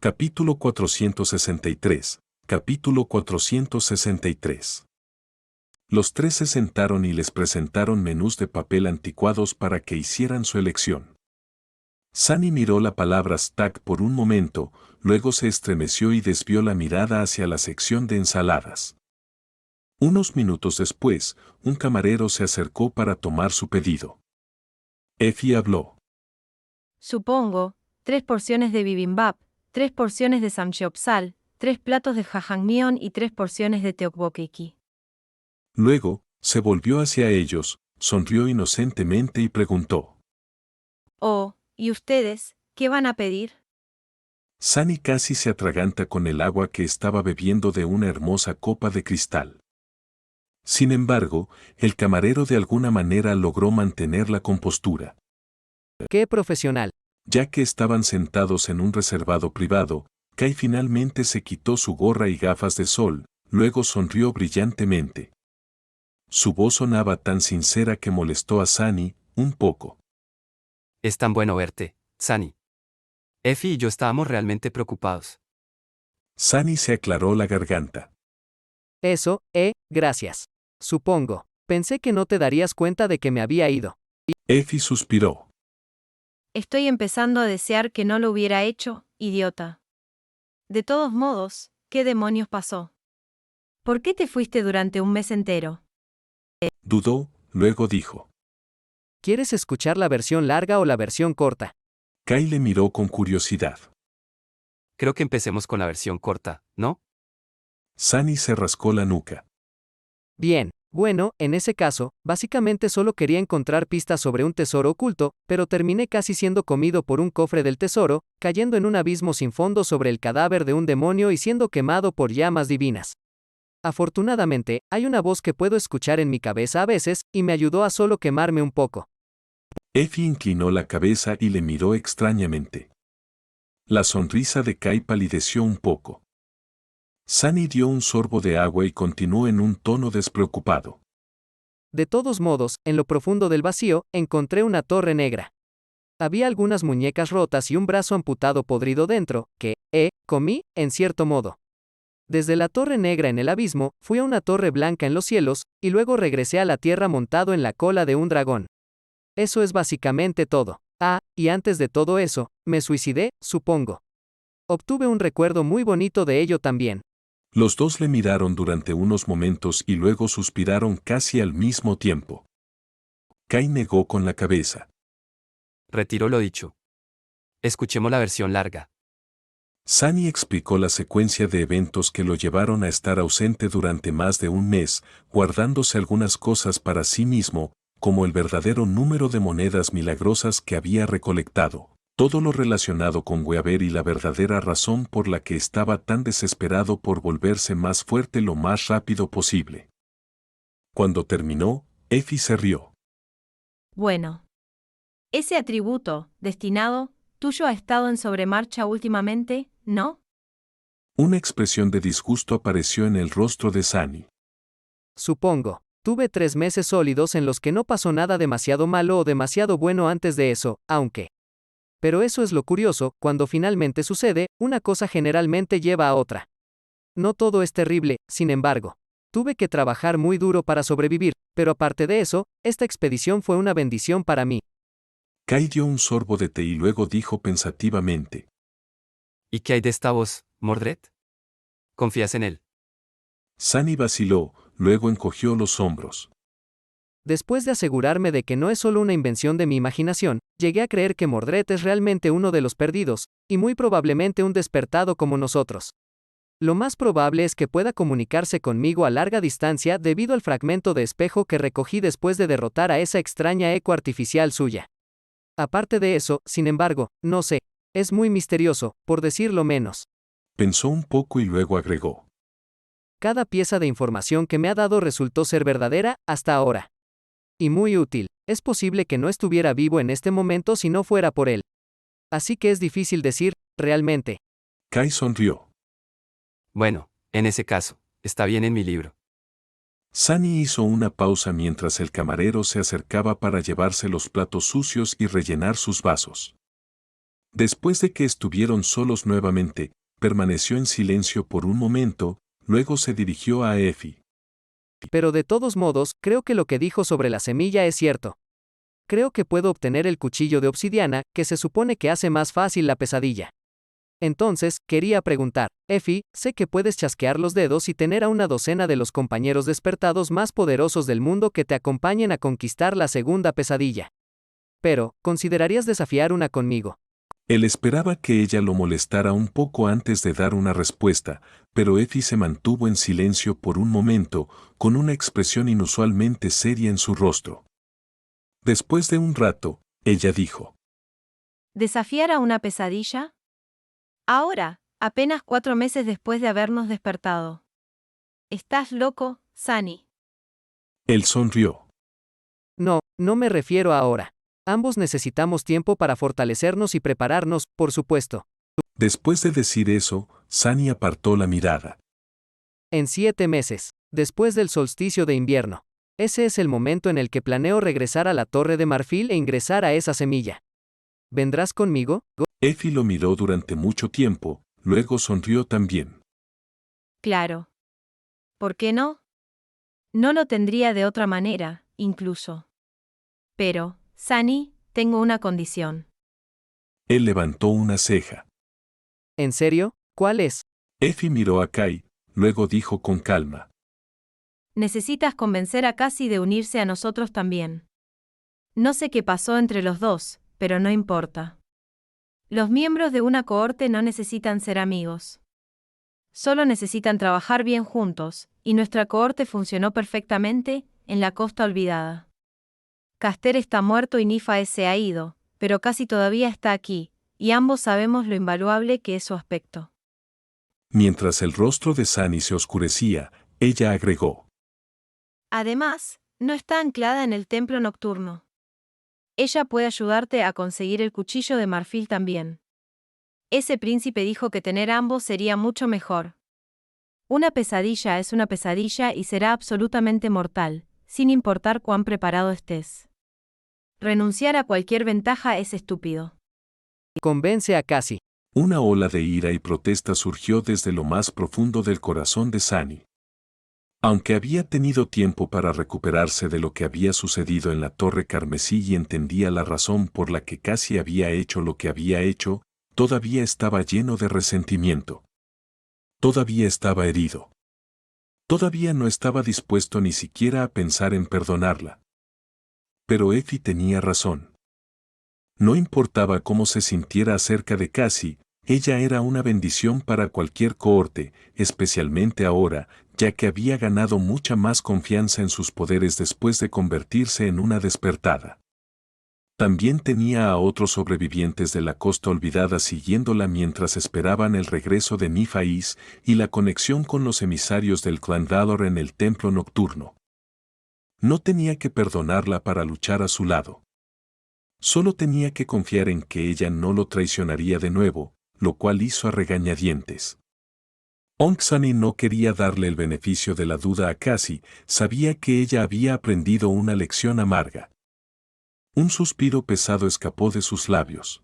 Capítulo 463. Capítulo 463. Los tres se sentaron y les presentaron menús de papel anticuados para que hicieran su elección. Sunny miró la palabra stack por un momento, luego se estremeció y desvió la mirada hacia la sección de ensaladas. Unos minutos después, un camarero se acercó para tomar su pedido. Effie habló. Supongo, 3 porciones de bibimbap, 3 porciones de samgyeopsal, 3 platos de jajangmyeon y 3 porciones de tteokbokki. Luego, se volvió hacia ellos, sonrió inocentemente y preguntó. Oh, ¿y ustedes, qué van a pedir? Sunny casi se atraganta con el agua que estaba bebiendo de una hermosa copa de cristal. Sin embargo, el camarero de alguna manera logró mantener la compostura. ¡Qué profesional! Ya que estaban sentados en un reservado privado, Kai finalmente se quitó su gorra y gafas de sol, luego sonrió brillantemente. Su voz sonaba tan sincera que molestó a Sunny un poco. Es tan bueno verte, Sunny. Effie y yo estábamos realmente preocupados. Sunny se aclaró la garganta. Eso, gracias. Supongo. Pensé que no te darías cuenta de que me había ido. Effie suspiró. Estoy empezando a desear que no lo hubiera hecho, idiota. De todos modos, ¿qué demonios pasó? ¿Por qué te fuiste durante un mes entero? Dudó, luego dijo. ¿Quieres escuchar la versión larga o la versión corta? Kai le miró con curiosidad. Creo que empecemos con la versión corta, ¿no? Sunny se rascó la nuca. Bien, bueno, en ese caso, básicamente solo quería encontrar pistas sobre un tesoro oculto, pero terminé casi siendo comido por un cofre del tesoro, cayendo en un abismo sin fondo sobre el cadáver de un demonio y siendo quemado por llamas divinas. Afortunadamente, hay una voz que puedo escuchar en mi cabeza a veces, y me ayudó a solo quemarme un poco. Effie inclinó la cabeza y le miró extrañamente. La sonrisa de Kai palideció un poco. Sunny dio un sorbo de agua y continuó en un tono despreocupado. De todos modos, en lo profundo del vacío, encontré una torre negra. Había algunas muñecas rotas y un brazo amputado podrido dentro, que, comí, en cierto modo. Desde la torre negra en el abismo, fui a una torre blanca en los cielos, y luego regresé a la tierra montado en la cola de un dragón. Eso es básicamente todo. Y antes de todo eso, me suicidé, supongo. Obtuve un recuerdo muy bonito de ello también. Los dos le miraron durante unos momentos y luego suspiraron casi al mismo tiempo. Kai negó con la cabeza. Retiro lo dicho. Escuchemos la versión larga. Sunny explicó la secuencia de eventos que lo llevaron a estar ausente durante más de un mes, guardándose algunas cosas para sí mismo, como el verdadero número de monedas milagrosas que había recolectado, todo lo relacionado con Weaver y la verdadera razón por la que estaba tan desesperado por volverse más fuerte lo más rápido posible. Cuando terminó, Effie se rió. Bueno. Ese atributo, destinado, tuyo ha estado en sobremarcha últimamente, ¿no? Una expresión de disgusto apareció en el rostro de Sunny. Supongo. Tuve 3 meses sólidos en los que no pasó nada demasiado malo o demasiado bueno antes de eso, aunque. Pero eso es lo curioso, cuando finalmente sucede, una cosa generalmente lleva a otra. No todo es terrible, sin embargo. Tuve que trabajar muy duro para sobrevivir, pero aparte de eso, esta expedición fue una bendición para mí. Kai dio un sorbo de té y luego dijo pensativamente. ¿Y qué hay de esta voz, Mordred? ¿Confías en él? Sunny vaciló, luego encogió los hombros. Después de asegurarme de que no es solo una invención de mi imaginación, llegué a creer que Mordred es realmente uno de los perdidos, y muy probablemente un despertado como nosotros. Lo más probable es que pueda comunicarse conmigo a larga distancia debido al fragmento de espejo que recogí después de derrotar a esa extraña eco artificial suya. Aparte de eso, sin embargo, no sé, es muy misterioso, por decirlo menos. Pensó un poco y luego agregó. Cada pieza de información que me ha dado resultó ser verdadera, hasta ahora. Y muy útil. Es posible que no estuviera vivo en este momento si no fuera por él. Así que es difícil decir, realmente. Kai sonrió. Bueno, en ese caso, está bien en mi libro. Sunny hizo una pausa mientras el camarero se acercaba para llevarse los platos sucios y rellenar sus vasos. Después de que estuvieron solos nuevamente, permaneció en silencio por un momento, luego se dirigió a Effie. Pero de todos modos, creo que lo que dijo sobre la semilla es cierto. Creo que puedo obtener el cuchillo de obsidiana, que se supone que hace más fácil la pesadilla. Entonces, quería preguntar, Effie, sé que puedes chasquear los dedos y tener a una docena de los compañeros despertados más poderosos del mundo que te acompañen a conquistar la segunda pesadilla. Pero, ¿considerarías desafiar una conmigo? Él esperaba que ella lo molestara un poco antes de dar una respuesta, pero Effie se mantuvo en silencio por un momento, con una expresión inusualmente seria en su rostro. Después de un rato, ella dijo: ¿Desafiar a una pesadilla? Ahora, apenas 4 meses después de habernos despertado. ¿Estás loco, Sunny? Él sonrió. No, no me refiero a ahora. Ambos necesitamos tiempo para fortalecernos y prepararnos, por supuesto. Después de decir eso, Sunny apartó la mirada. En 7 meses, después del solsticio de invierno. Ese es el momento en el que planeo regresar a la Torre de Marfil e ingresar a esa semilla. ¿Vendrás conmigo? Effie lo miró durante mucho tiempo, luego sonrió también. Claro. ¿Por qué no? No lo tendría de otra manera, incluso. Pero, Sunny, tengo una condición. Él levantó una ceja. ¿En serio? ¿Cuál es? Effie miró a Kai, luego dijo con calma: Necesitas convencer a Cassie de unirse a nosotros también. No sé qué pasó entre los dos, pero no importa. Los miembros de una cohorte no necesitan ser amigos. Solo necesitan trabajar bien juntos, y nuestra cohorte funcionó perfectamente en la Costa Olvidada. Caster está muerto y Nifa se ha ido, pero Cassie todavía está aquí, y ambos sabemos lo invaluable que es su aspecto. Mientras el rostro de Sunny se oscurecía, ella agregó: Además, no está anclada en el templo nocturno. Ella puede ayudarte a conseguir el cuchillo de marfil también. Ese príncipe dijo que tener ambos sería mucho mejor. Una pesadilla es una pesadilla y será absolutamente mortal, sin importar cuán preparado estés. Renunciar a cualquier ventaja es estúpido. Convence a Cassie. Una ola de ira y protesta surgió desde lo más profundo del corazón de Sunny. Aunque había tenido tiempo para recuperarse de lo que había sucedido en la Torre Carmesí y entendía la razón por la que Cassie había hecho lo que había hecho, todavía estaba lleno de resentimiento. Todavía estaba herido. Todavía no estaba dispuesto ni siquiera a pensar en perdonarla. Pero Effie tenía razón. No importaba cómo se sintiera acerca de Cassie, ella era una bendición para cualquier cohorte, especialmente ahora, ya que había ganado mucha más confianza en sus poderes después de convertirse en una despertada. También tenía a otros sobrevivientes de la Costa Olvidada siguiéndola mientras esperaban el regreso de Nifais y la conexión con los emisarios del clan Valor en el templo nocturno. No tenía que perdonarla para luchar a su lado. Solo tenía que confiar en que ella no lo traicionaría de nuevo, lo cual hizo a regañadientes. Aunque Sunny no quería darle el beneficio de la duda a Cassie, sabía que ella había aprendido una lección amarga. Un suspiro pesado escapó de sus labios.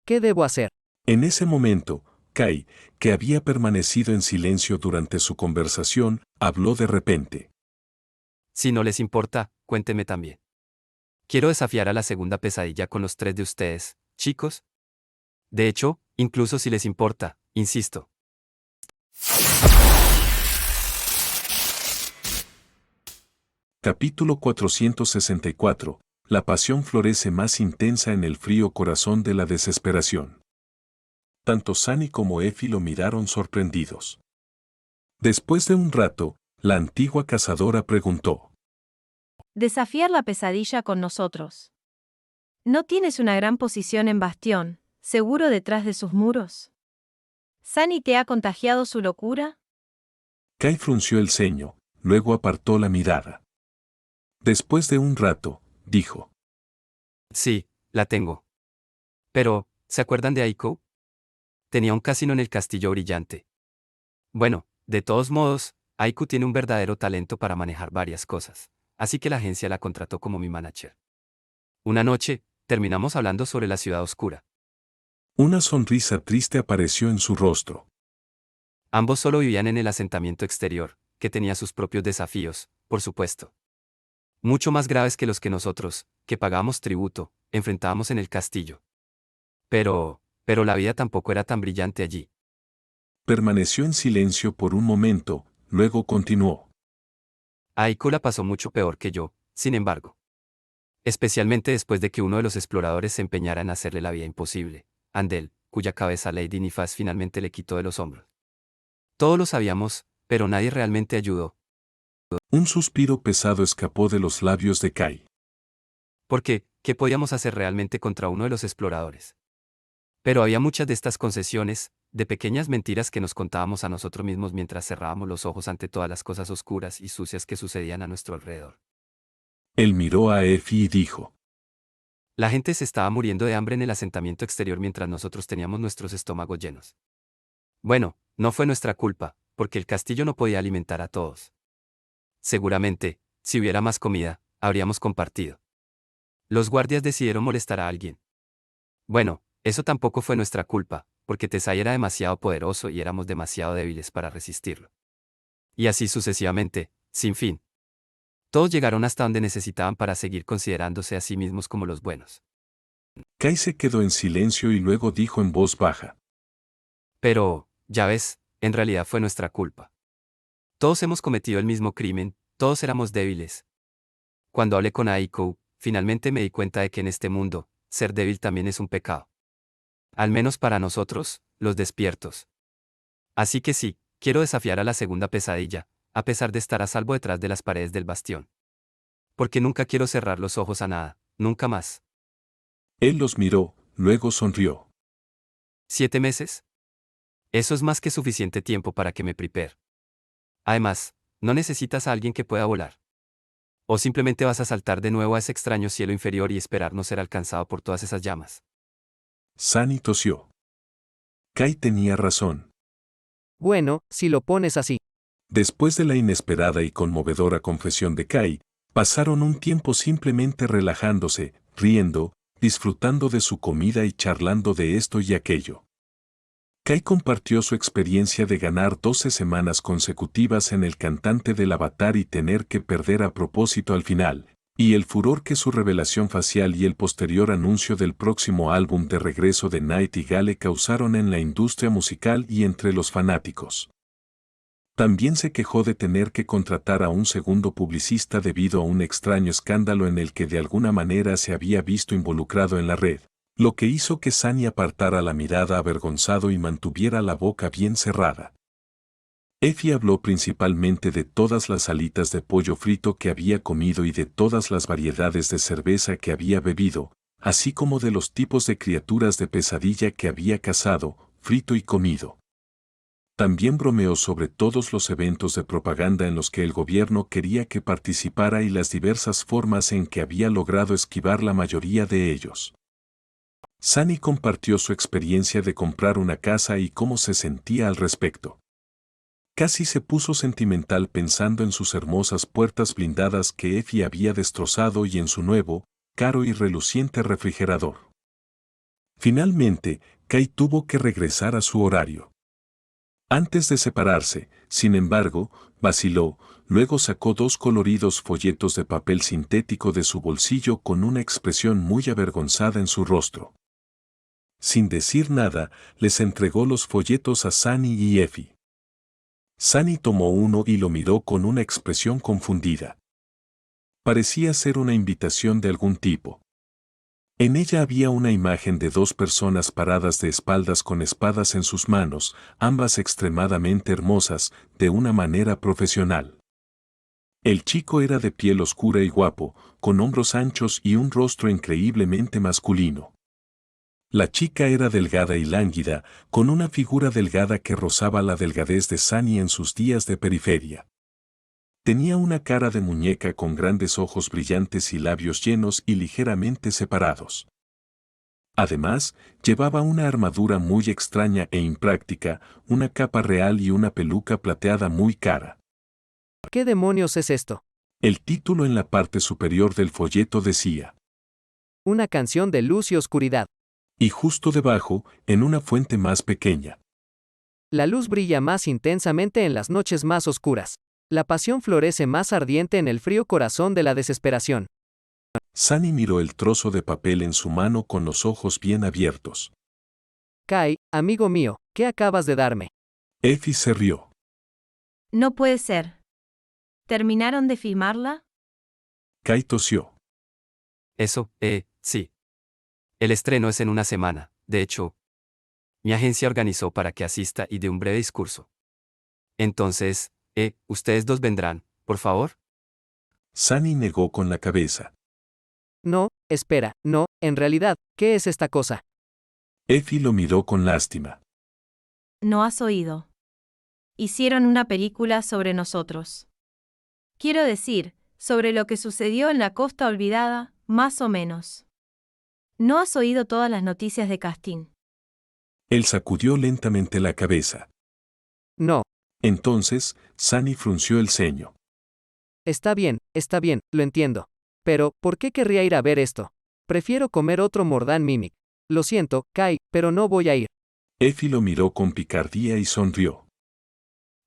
¿Qué debo hacer? En ese momento, Kai, que había permanecido en silencio durante su conversación, habló de repente. Si no les importa, cuénteme también. Quiero desafiar a la segunda pesadilla con los 3 de ustedes, chicos. De hecho, incluso si les importa, insisto. Capítulo 464. La pasión florece más intensa en el frío corazón de la desesperación. Tanto Sunny como Effie lo miraron sorprendidos. Después de un rato, la antigua cazadora preguntó: Desafiar la pesadilla con nosotros. ¿No tienes una gran posición en Bastión, seguro detrás de sus muros? ¿Sunny te ha contagiado su locura? Kai frunció el ceño, luego apartó la mirada. Después de un rato, dijo: Sí, la tengo. Pero, ¿se acuerdan de Aiko? Tenía un casino en el Castillo Brillante. Bueno, de todos modos, Aiku tiene un verdadero talento para manejar varias cosas, así que la agencia la contrató como mi manager. Una noche, terminamos hablando sobre la ciudad oscura. Una sonrisa triste apareció en su rostro. Ambos solo vivían en el asentamiento exterior, que tenía sus propios desafíos, por supuesto. Mucho más graves que los que nosotros, que pagábamos tributo, enfrentábamos en el castillo. Pero la vida tampoco era tan brillante allí. Permaneció en silencio por un momento, luego continuó. Aiko la pasó mucho peor que yo, sin embargo. Especialmente después de que uno de los exploradores se empeñara en hacerle la vida imposible, Andel, cuya cabeza Lady Nifas finalmente le quitó de los hombros. Todos lo sabíamos, pero nadie realmente ayudó. Un suspiro pesado escapó de los labios de Kai. Porque, ¿qué podíamos hacer realmente contra uno de los exploradores? Pero había muchas de estas concesiones, de pequeñas mentiras que nos contábamos a nosotros mismos mientras cerrábamos los ojos ante todas las cosas oscuras y sucias que sucedían a nuestro alrededor. Él miró a Effie y dijo. La gente se estaba muriendo de hambre en el asentamiento exterior mientras nosotros teníamos nuestros estómagos llenos. Bueno, no fue nuestra culpa, porque el castillo no podía alimentar a todos. Seguramente, si hubiera más comida, habríamos compartido. Los guardias decidieron molestar a alguien. Bueno, eso tampoco fue nuestra culpa, porque Tesai era demasiado poderoso y éramos demasiado débiles para resistirlo. Y así sucesivamente, sin fin. Todos llegaron hasta donde necesitaban para seguir considerándose a sí mismos como los buenos. Kai se quedó en silencio y luego dijo en voz baja. Pero, ya ves, en realidad fue nuestra culpa. Todos hemos cometido el mismo crimen, todos éramos débiles. Cuando hablé con Aiko, finalmente me di cuenta de que en este mundo, ser débil también es un pecado. Al menos para nosotros, los despiertos. Así que sí, quiero desafiar a la segunda pesadilla, a pesar de estar a salvo detrás de las paredes del bastión. Porque nunca quiero cerrar los ojos a nada, nunca más. Él los miró, luego sonrió. ¿7 meses? Eso es más que suficiente tiempo para que me prepare. Además, no necesitas a alguien que pueda volar. O simplemente vas a saltar de nuevo a ese extraño cielo inferior y esperar no ser alcanzado por todas esas llamas. Sunny tosió. Kai tenía razón. Bueno, si lo pones así. Después de la inesperada y conmovedora confesión de Kai, pasaron un tiempo simplemente relajándose, riendo, disfrutando de su comida y charlando de esto y aquello. Kai compartió su experiencia de ganar 12 semanas consecutivas en el cantante del Avatar y tener que perder a propósito al final, y el furor que su revelación facial y el posterior anuncio del próximo álbum de regreso de Nightingale causaron en la industria musical y entre los fanáticos. También se quejó de tener que contratar a un segundo publicista debido a un extraño escándalo en el que de alguna manera se había visto involucrado en la red, lo que hizo que Sunny apartara la mirada avergonzado y mantuviera la boca bien cerrada. Effie habló principalmente de todas las alitas de pollo frito que había comido y de todas las variedades de cerveza que había bebido, así como de los tipos de criaturas de pesadilla que había cazado, frito y comido. También bromeó sobre todos los eventos de propaganda en los que el gobierno quería que participara y las diversas formas en que había logrado esquivar la mayoría de ellos. Sunny compartió su experiencia de comprar una casa y cómo se sentía al respecto. Casi se puso sentimental pensando en sus hermosas puertas blindadas que Effie había destrozado y en su nuevo, caro y reluciente refrigerador. Finalmente, Kai tuvo que regresar a su horario. Antes de separarse, sin embargo, vaciló, luego sacó 2 coloridos folletos de papel sintético de su bolsillo con una expresión muy avergonzada en su rostro. Sin decir nada, les entregó los folletos a Sunny y Effie. Sunny tomó uno y lo miró con una expresión confundida. Parecía ser una invitación de algún tipo. En ella había una imagen de 2 personas paradas de espaldas con espadas en sus manos, ambas extremadamente hermosas, de una manera profesional. El chico era de piel oscura y guapo, con hombros anchos y un rostro increíblemente masculino. La chica era delgada y lánguida, con una figura delgada que rozaba la delgadez de Sunny en sus días de periferia. Tenía una cara de muñeca con grandes ojos brillantes y labios llenos y ligeramente separados. Además, llevaba una armadura muy extraña e impráctica, una capa real y una peluca plateada muy cara. ¿Qué demonios es esto? El título en la parte superior del folleto decía: Una canción de luz y oscuridad. Y justo debajo, en una fuente más pequeña. La luz brilla más intensamente en las noches más oscuras. La pasión florece más ardiente en el frío corazón de la desesperación. Sunny miró el trozo de papel en su mano con los ojos bien abiertos. Kai, amigo mío, ¿qué acabas de darme? Effie se rió. No puede ser. ¿Terminaron de filmarla? Kai tosió. Eso, sí. El estreno es en una semana. De hecho, mi agencia organizó para que asista y dé un breve discurso. Entonces, ustedes dos vendrán, por favor. Sunny negó con la cabeza. No, espera, no, en realidad, ¿qué es esta cosa? Effie lo miró con lástima. No has oído. Hicieron una película sobre nosotros. Quiero decir, sobre lo que sucedió en la Costa Olvidada, más o menos. ¿No has oído todas las noticias de casting? Él sacudió lentamente la cabeza. No, Entonces, Sunny frunció el ceño. está bien, lo entiendo. Pero, ¿por qué querría ir a ver esto? Prefiero comer otro Mordán Mimic. Lo siento, Kai, pero no voy a ir. Effie lo miró con picardía y sonrió.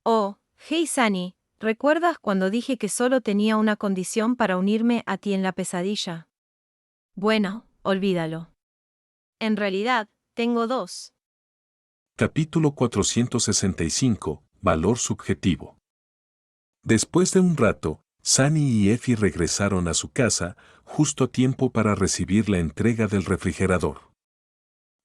Oh, hey Sunny, ¿recuerdas cuando dije que solo tenía una condición para unirme a ti en la pesadilla? Bueno, olvídalo. En realidad, tengo dos. Capítulo 465. Valor subjetivo. Después de un rato, Sunny y Effie regresaron a su casa, justo a tiempo para recibir la entrega del refrigerador.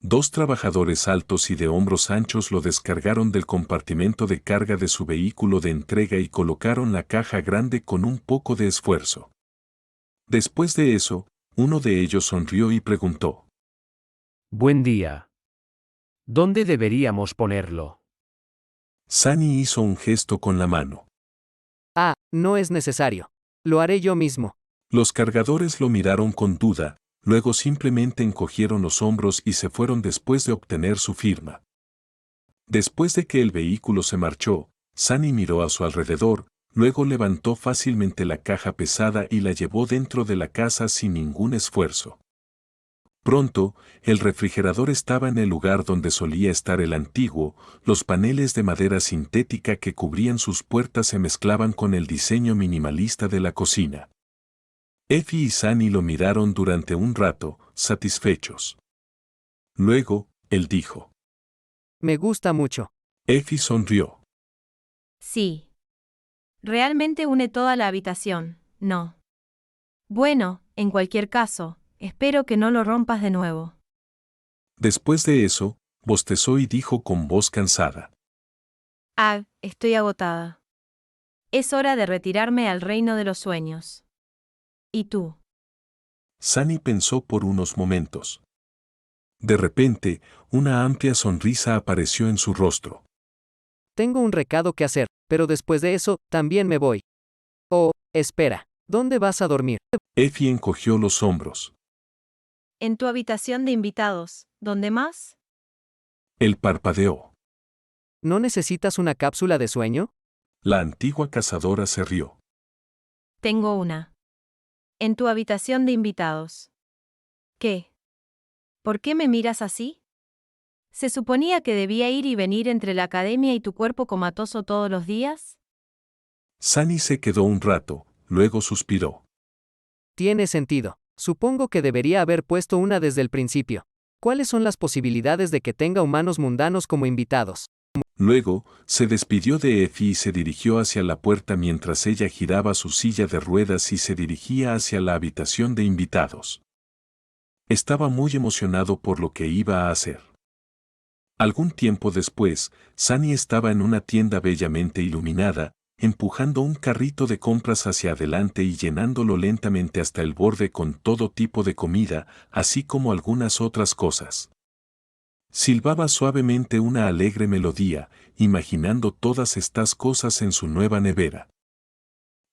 Dos trabajadores altos y de hombros anchos lo descargaron del compartimento de carga de su vehículo de entrega y colocaron la caja grande con un poco de esfuerzo. Después de eso, uno de ellos sonrió y preguntó. Buen día. ¿Dónde deberíamos ponerlo? Sunny hizo un gesto con la mano. Ah, no es necesario. Lo haré yo mismo. Los cargadores lo miraron con duda, luego simplemente encogieron los hombros y se fueron después de obtener su firma. Después de que el vehículo se marchó, Sunny miró a su alrededor, luego levantó fácilmente la caja pesada y la llevó dentro de la casa sin ningún esfuerzo. Pronto, el refrigerador estaba en el lugar donde solía estar el antiguo, los paneles de madera sintética que cubrían sus puertas se mezclaban con el diseño minimalista de la cocina. Effie y Sunny lo miraron durante un rato, satisfechos. Luego, él dijo. Me gusta mucho. Effie sonrió. Sí. Realmente une toda la habitación, ¿no? Bueno, en cualquier caso, espero que no lo rompas de nuevo. Después de eso, bostezó y dijo con voz cansada. Ah, estoy agotada. Es hora de retirarme al reino de los sueños. ¿Y tú? Sunny pensó por unos momentos. De repente, una amplia sonrisa apareció en su rostro. Tengo un recado que hacer, pero después de eso, también me voy. Oh, espera, ¿dónde vas a dormir? Effie encogió los hombros. En tu habitación de invitados, ¿dónde más? Él parpadeó. ¿No necesitas una cápsula de sueño? La antigua cazadora se rió. Tengo una. En tu habitación de invitados. ¿Qué? ¿Por qué me miras así? ¿Se suponía que debía ir y venir entre la academia y tu cuerpo comatoso todos los días? Sunny se quedó un rato, luego suspiró. Tiene sentido. Supongo que debería haber puesto una desde el principio. ¿Cuáles son las posibilidades de que tenga humanos mundanos como invitados? Luego, se despidió de Effie y se dirigió hacia la puerta mientras ella giraba su silla de ruedas y se dirigía hacia la habitación de invitados. Estaba muy emocionado por lo que iba a hacer. Algún tiempo después, Sunny estaba en una tienda bellamente iluminada, empujando un carrito de compras hacia adelante y llenándolo lentamente hasta el borde con todo tipo de comida, así como algunas otras cosas. Silbaba suavemente una alegre melodía, imaginando todas estas cosas en su nueva nevera.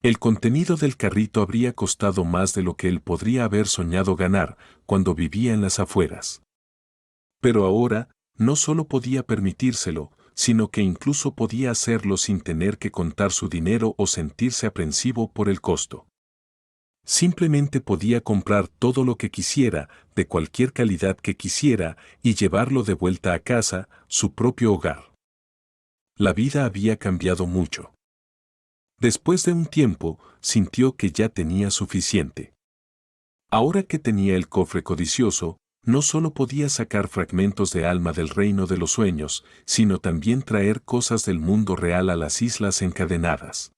El contenido del carrito habría costado más de lo que él podría haber soñado ganar cuando vivía en las afueras. Pero ahora, no solo podía permitírselo, sino que incluso podía hacerlo sin tener que contar su dinero o sentirse aprensivo por el costo. Simplemente podía comprar todo lo que quisiera, de cualquier calidad que quisiera, y llevarlo de vuelta a casa, su propio hogar. La vida había cambiado mucho. Después de un tiempo, sintió que ya tenía suficiente. Ahora que tenía el cofre codicioso, no solo podía sacar fragmentos de alma del reino de los sueños, sino también traer cosas del mundo real a las islas encadenadas.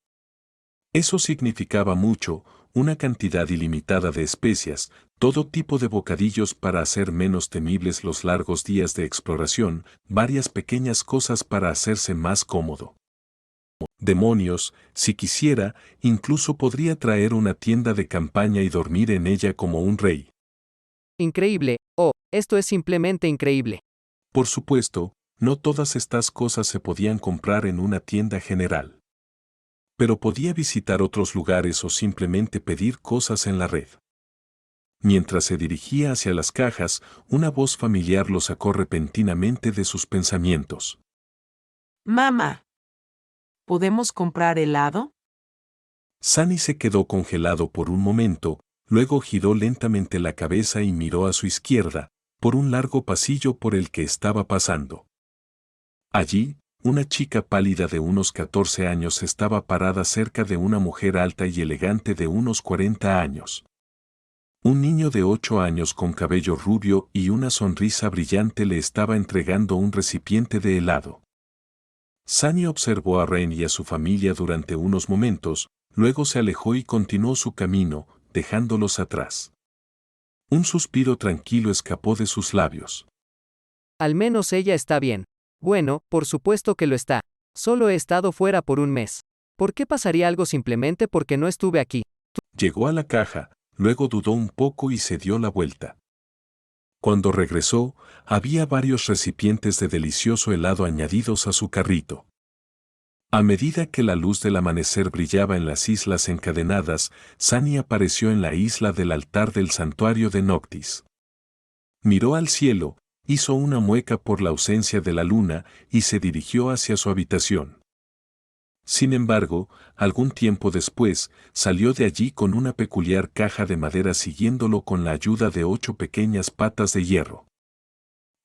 Eso significaba mucho, una cantidad ilimitada de especias, todo tipo de bocadillos para hacer menos temibles los largos días de exploración, varias pequeñas cosas para hacerse más cómodo. Demonios, si quisiera, incluso podría traer una tienda de campaña y dormir en ella como un rey. Increíble, oh, esto es simplemente increíble. Por supuesto, no todas estas cosas se podían comprar en una tienda general. Pero podía visitar otros lugares o simplemente pedir cosas en la red. Mientras se dirigía hacia las cajas, una voz familiar lo sacó repentinamente de sus pensamientos. Mamá, ¿podemos comprar helado? Sunny se quedó congelado por un momento, luego giró lentamente la cabeza y miró a su izquierda, por un largo pasillo por el que estaba pasando. Allí, una chica pálida de unos 14 años estaba parada cerca de una mujer alta y elegante de unos 40 años. Un niño de 8 años con cabello rubio y una sonrisa brillante le estaba entregando un recipiente de helado. Sunny observó a Rain y a su familia durante unos momentos, luego se alejó y continuó su camino, dejándolos atrás. Un suspiro tranquilo escapó de sus labios. Al menos ella está bien. Bueno, por supuesto que lo está. Solo he estado fuera por un mes. ¿Por qué pasaría algo simplemente porque no estuve aquí? Llegó a la caja, luego dudó un poco y se dio la vuelta. Cuando regresó, había varios recipientes de delicioso helado añadidos a su carrito. A medida que la luz del amanecer brillaba en las islas encadenadas, Sunny apareció en la isla del altar del santuario de Noctis. Miró al cielo, hizo una mueca por la ausencia de la luna y se dirigió hacia su habitación. Sin embargo, algún tiempo después, salió de allí con una peculiar caja de madera siguiéndolo con la ayuda de 8 pequeñas patas de hierro.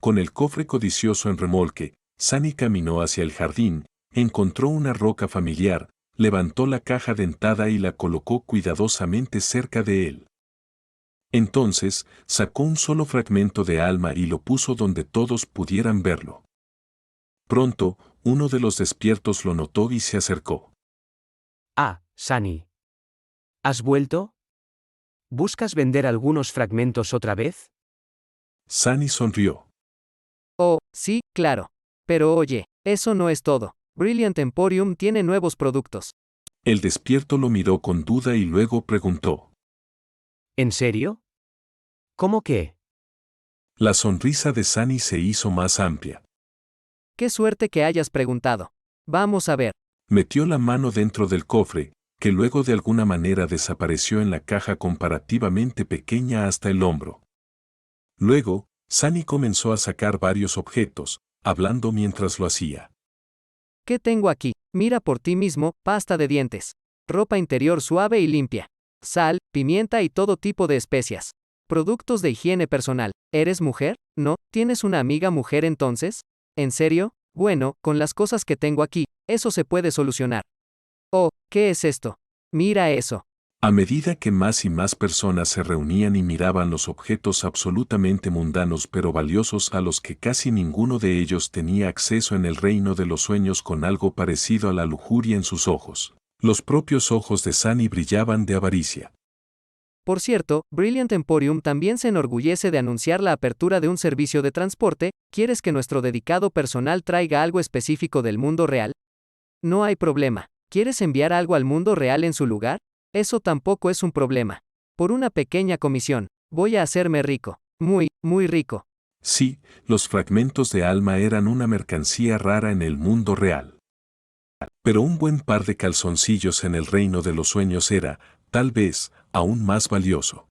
Con el cofre codicioso en remolque, Sunny caminó hacia el jardín, encontró una roca familiar, levantó la caja dentada y la colocó cuidadosamente cerca de él. Entonces, sacó un solo fragmento de alma y lo puso donde todos pudieran verlo. Pronto, uno de los despiertos lo notó y se acercó. Ah, Sunny. ¿Has vuelto? ¿Buscas vender algunos fragmentos otra vez? Sunny sonrió. Oh, sí, claro. Pero oye, eso no es todo. Brilliant Emporium tiene nuevos productos. El despierto lo miró con duda y luego preguntó. ¿En serio? ¿Cómo qué? La sonrisa de Sunny se hizo más amplia. Qué suerte que hayas preguntado. Vamos a ver. Metió la mano dentro del cofre, que luego de alguna manera desapareció en la caja comparativamente pequeña hasta el hombro. Luego, Sunny comenzó a sacar varios objetos, hablando mientras lo hacía. ¿Qué tengo aquí? Mira por ti mismo, pasta de dientes. Ropa interior suave y limpia. Sal, pimienta y todo tipo de especias. Productos de higiene personal. ¿Eres mujer? ¿No? ¿Tienes una amiga mujer entonces? ¿En serio? Bueno, con las cosas que tengo aquí, eso se puede solucionar. Oh, ¿qué es esto? Mira eso. A medida que más y más personas se reunían y miraban los objetos absolutamente mundanos pero valiosos a los que casi ninguno de ellos tenía acceso en el reino de los sueños con algo parecido a la lujuria en sus ojos, los propios ojos de Sunny brillaban de avaricia. Por cierto, Brilliant Emporium también se enorgullece de anunciar la apertura de un servicio de transporte. ¿Quieres que nuestro dedicado personal traiga algo específico del mundo real? No hay problema. ¿Quieres enviar algo al mundo real en su lugar? Eso tampoco es un problema. Por una pequeña comisión, voy a hacerme rico. Muy, muy rico. Sí, los fragmentos de alma eran una mercancía rara en el mundo real. Pero un buen par de calzoncillos en el reino de los sueños era, tal vez, aún más valioso.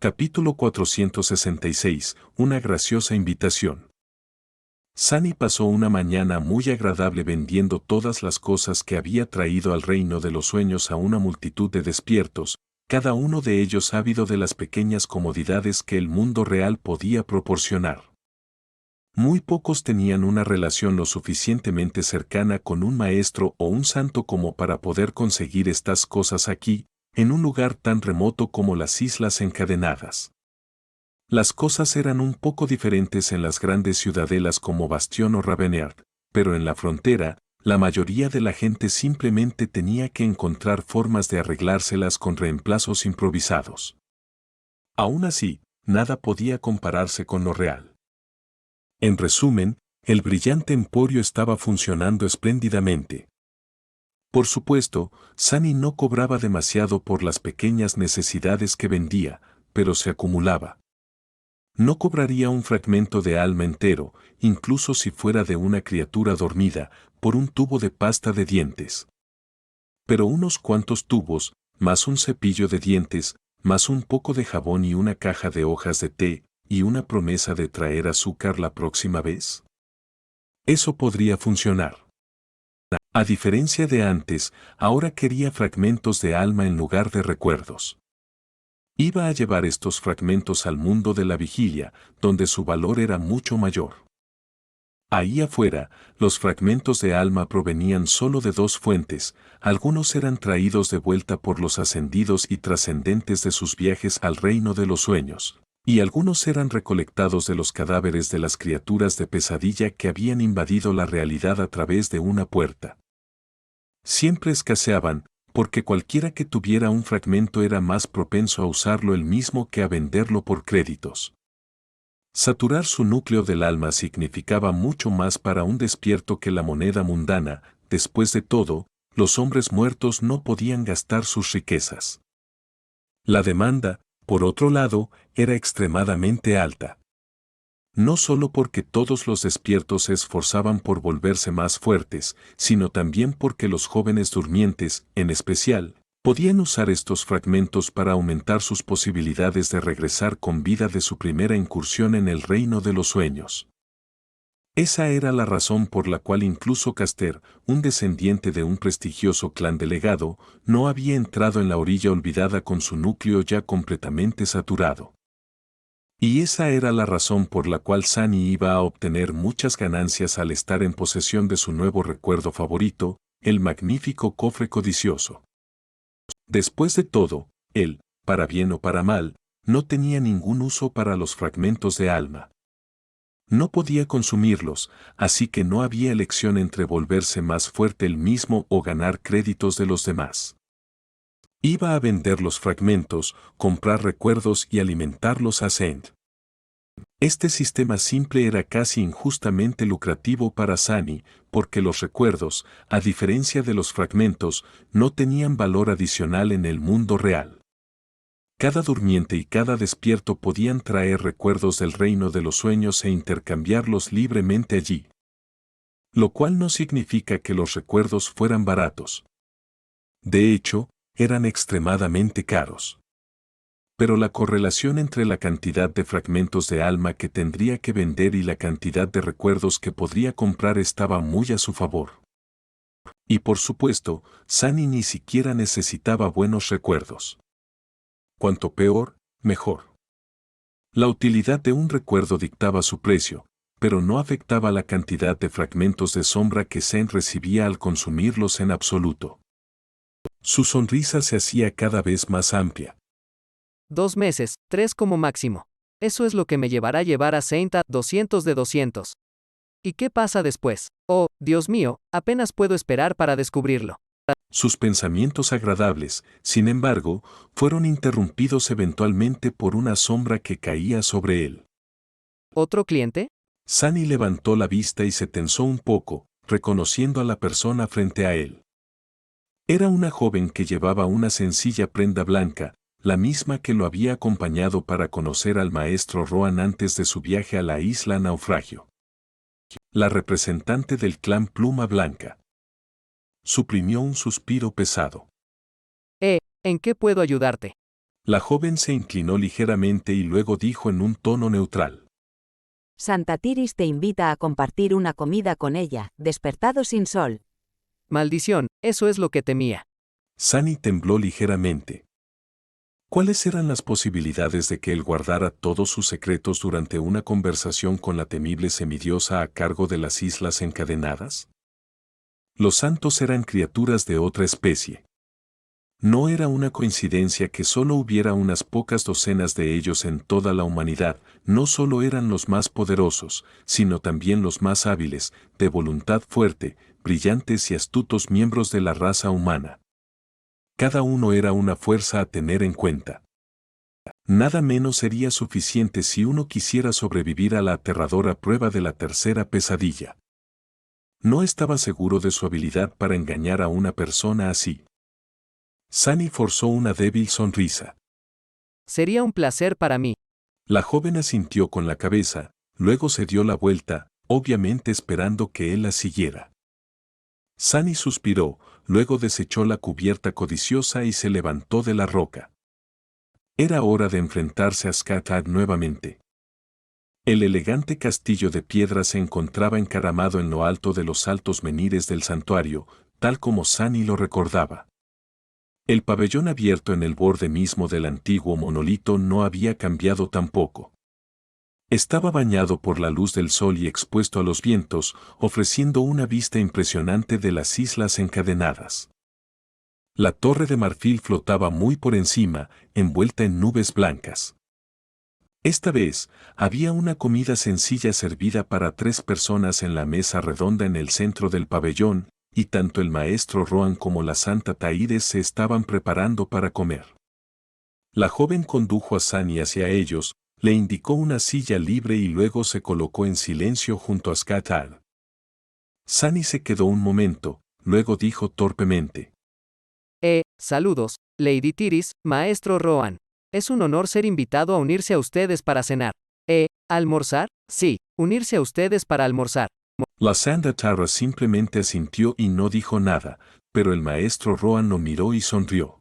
Capítulo 466. Una graciosa invitación. Sunny pasó una mañana muy agradable vendiendo todas las cosas que había traído al reino de los sueños a una multitud de despiertos, cada uno de ellos ávido de las pequeñas comodidades que el mundo real podía proporcionar. Muy pocos tenían una relación lo suficientemente cercana con un maestro o un santo como para poder conseguir estas cosas aquí, en un lugar tan remoto como las Islas Encadenadas. Las cosas eran un poco diferentes en las grandes ciudadelas como Bastión o Ravennard, pero en la frontera, la mayoría de la gente simplemente tenía que encontrar formas de arreglárselas con reemplazos improvisados. Aún así, nada podía compararse con lo real. En resumen, el brillante emporio estaba funcionando espléndidamente. Por supuesto, Sunny no cobraba demasiado por las pequeñas necesidades que vendía, pero se acumulaba. No cobraría un fragmento de alma entero, incluso si fuera de una criatura dormida, por un tubo de pasta de dientes. Pero unos cuantos tubos, más un cepillo de dientes, más un poco de jabón y una caja de hojas de té, y una promesa de traer azúcar la próxima vez. Eso podría funcionar. A diferencia de antes, ahora quería fragmentos de alma en lugar de recuerdos. Iba a llevar estos fragmentos al mundo de la vigilia, donde su valor era mucho mayor. Ahí afuera, los fragmentos de alma provenían solo de dos fuentes, algunos eran traídos de vuelta por los ascendidos y trascendentes de sus viajes al reino de los sueños, y algunos eran recolectados de los cadáveres de las criaturas de pesadilla que habían invadido la realidad a través de una puerta. Siempre escaseaban, porque cualquiera que tuviera un fragmento era más propenso a usarlo él mismo que a venderlo por créditos. Saturar su núcleo del alma significaba mucho más para un despierto que la moneda mundana. Después de todo, los hombres muertos no podían gastar sus riquezas. La demanda, por otro lado, era extremadamente alta. No solo porque todos los despiertos se esforzaban por volverse más fuertes, sino también porque los jóvenes durmientes, en especial, podían usar estos fragmentos para aumentar sus posibilidades de regresar con vida de su primera incursión en el reino de los sueños. Esa era la razón por la cual incluso Caster, un descendiente de un prestigioso clan delegado, no había entrado en la orilla olvidada con su núcleo ya completamente saturado. Y esa era la razón por la cual Sunny iba a obtener muchas ganancias al estar en posesión de su nuevo recuerdo favorito, el magnífico cofre codicioso. Después de todo, él, para bien o para mal, no tenía ningún uso para los fragmentos de alma. No podía consumirlos, así que no había elección entre volverse más fuerte él mismo o ganar créditos de los demás. Iba a vender los fragmentos, comprar recuerdos y alimentarlos a Saint. Este sistema simple era casi injustamente lucrativo para Sunny, porque los recuerdos, a diferencia de los fragmentos, no tenían valor adicional en el mundo real. Cada durmiente y cada despierto podían traer recuerdos del reino de los sueños e intercambiarlos libremente allí. Lo cual no significa que los recuerdos fueran baratos. De hecho, eran extremadamente caros. Pero la correlación entre la cantidad de fragmentos de alma que tendría que vender y la cantidad de recuerdos que podría comprar estaba muy a su favor. Y por supuesto, Sunny ni siquiera necesitaba buenos recuerdos. Cuanto peor, mejor. La utilidad de un recuerdo dictaba su precio, pero no afectaba la cantidad de fragmentos de sombra que Saint recibía al consumirlos en absoluto. Su sonrisa se hacía cada vez más amplia. 2 meses, 3 como máximo. Eso es lo que me llevará a llevar a Saint a 200 de 200. ¿Y qué pasa después? Oh, Dios mío, apenas puedo esperar para descubrirlo. Sus pensamientos agradables, sin embargo, fueron interrumpidos eventualmente por una sombra que caía sobre él. ¿Otro cliente? Sunny levantó la vista y se tensó un poco, reconociendo a la persona frente a él. Era una joven que llevaba una sencilla prenda blanca, la misma que lo había acompañado para conocer al maestro Rohan antes de su viaje a la isla Naufragio. La representante del clan Pluma Blanca. Suprimió un suspiro pesado. ¿En qué puedo ayudarte? La joven se inclinó ligeramente y luego dijo en un tono neutral. Santa Tiris te invita a compartir una comida con ella, despertado sin sol. Maldición, eso es lo que temía. Sunny tembló ligeramente. ¿Cuáles eran las posibilidades de que él guardara todos sus secretos durante una conversación con la temible semidiosa a cargo de las Islas Encadenadas? Los santos eran criaturas de otra especie. No era una coincidencia que solo hubiera unas pocas docenas de ellos en toda la humanidad. No solo eran los más poderosos, sino también los más hábiles, de voluntad fuerte, brillantes y astutos miembros de la raza humana. Cada uno era una fuerza a tener en cuenta. Nada menos sería suficiente si uno quisiera sobrevivir a la aterradora prueba de la tercera pesadilla. No estaba seguro de su habilidad para engañar a una persona así. Sunny forzó una débil sonrisa. Sería un placer para mí. La joven asintió con la cabeza, luego se dio la vuelta, obviamente esperando que él la siguiera. Sunny suspiró, luego desechó la cubierta codiciosa y se levantó de la roca. Era hora de enfrentarse a Scathach nuevamente. El elegante castillo de piedra se encontraba encaramado en lo alto de los altos menires del santuario, tal como Sunny lo recordaba. El pabellón abierto en el borde mismo del antiguo monolito no había cambiado tampoco. Estaba bañado por la luz del sol y expuesto a los vientos, ofreciendo una vista impresionante de las Islas Encadenadas. La torre de marfil flotaba muy por encima, envuelta en nubes blancas. Esta vez, había una comida sencilla servida para 3 personas en la mesa redonda en el centro del pabellón, y tanto el maestro Rohan como la Santa Taídes se estaban preparando para comer. La joven condujo a Sunny hacia ellos, le indicó una silla libre y luego se colocó en silencio junto a Scathach. Sunny se quedó un momento, luego dijo torpemente. Saludos, Lady Tiris, maestro Rohan. Es un honor ser invitado a unirse a ustedes para cenar. ¿Almorzar? Sí, unirse a ustedes para almorzar. La Santa Tara simplemente asintió y no dijo nada, pero el maestro Rohan lo miró y sonrió.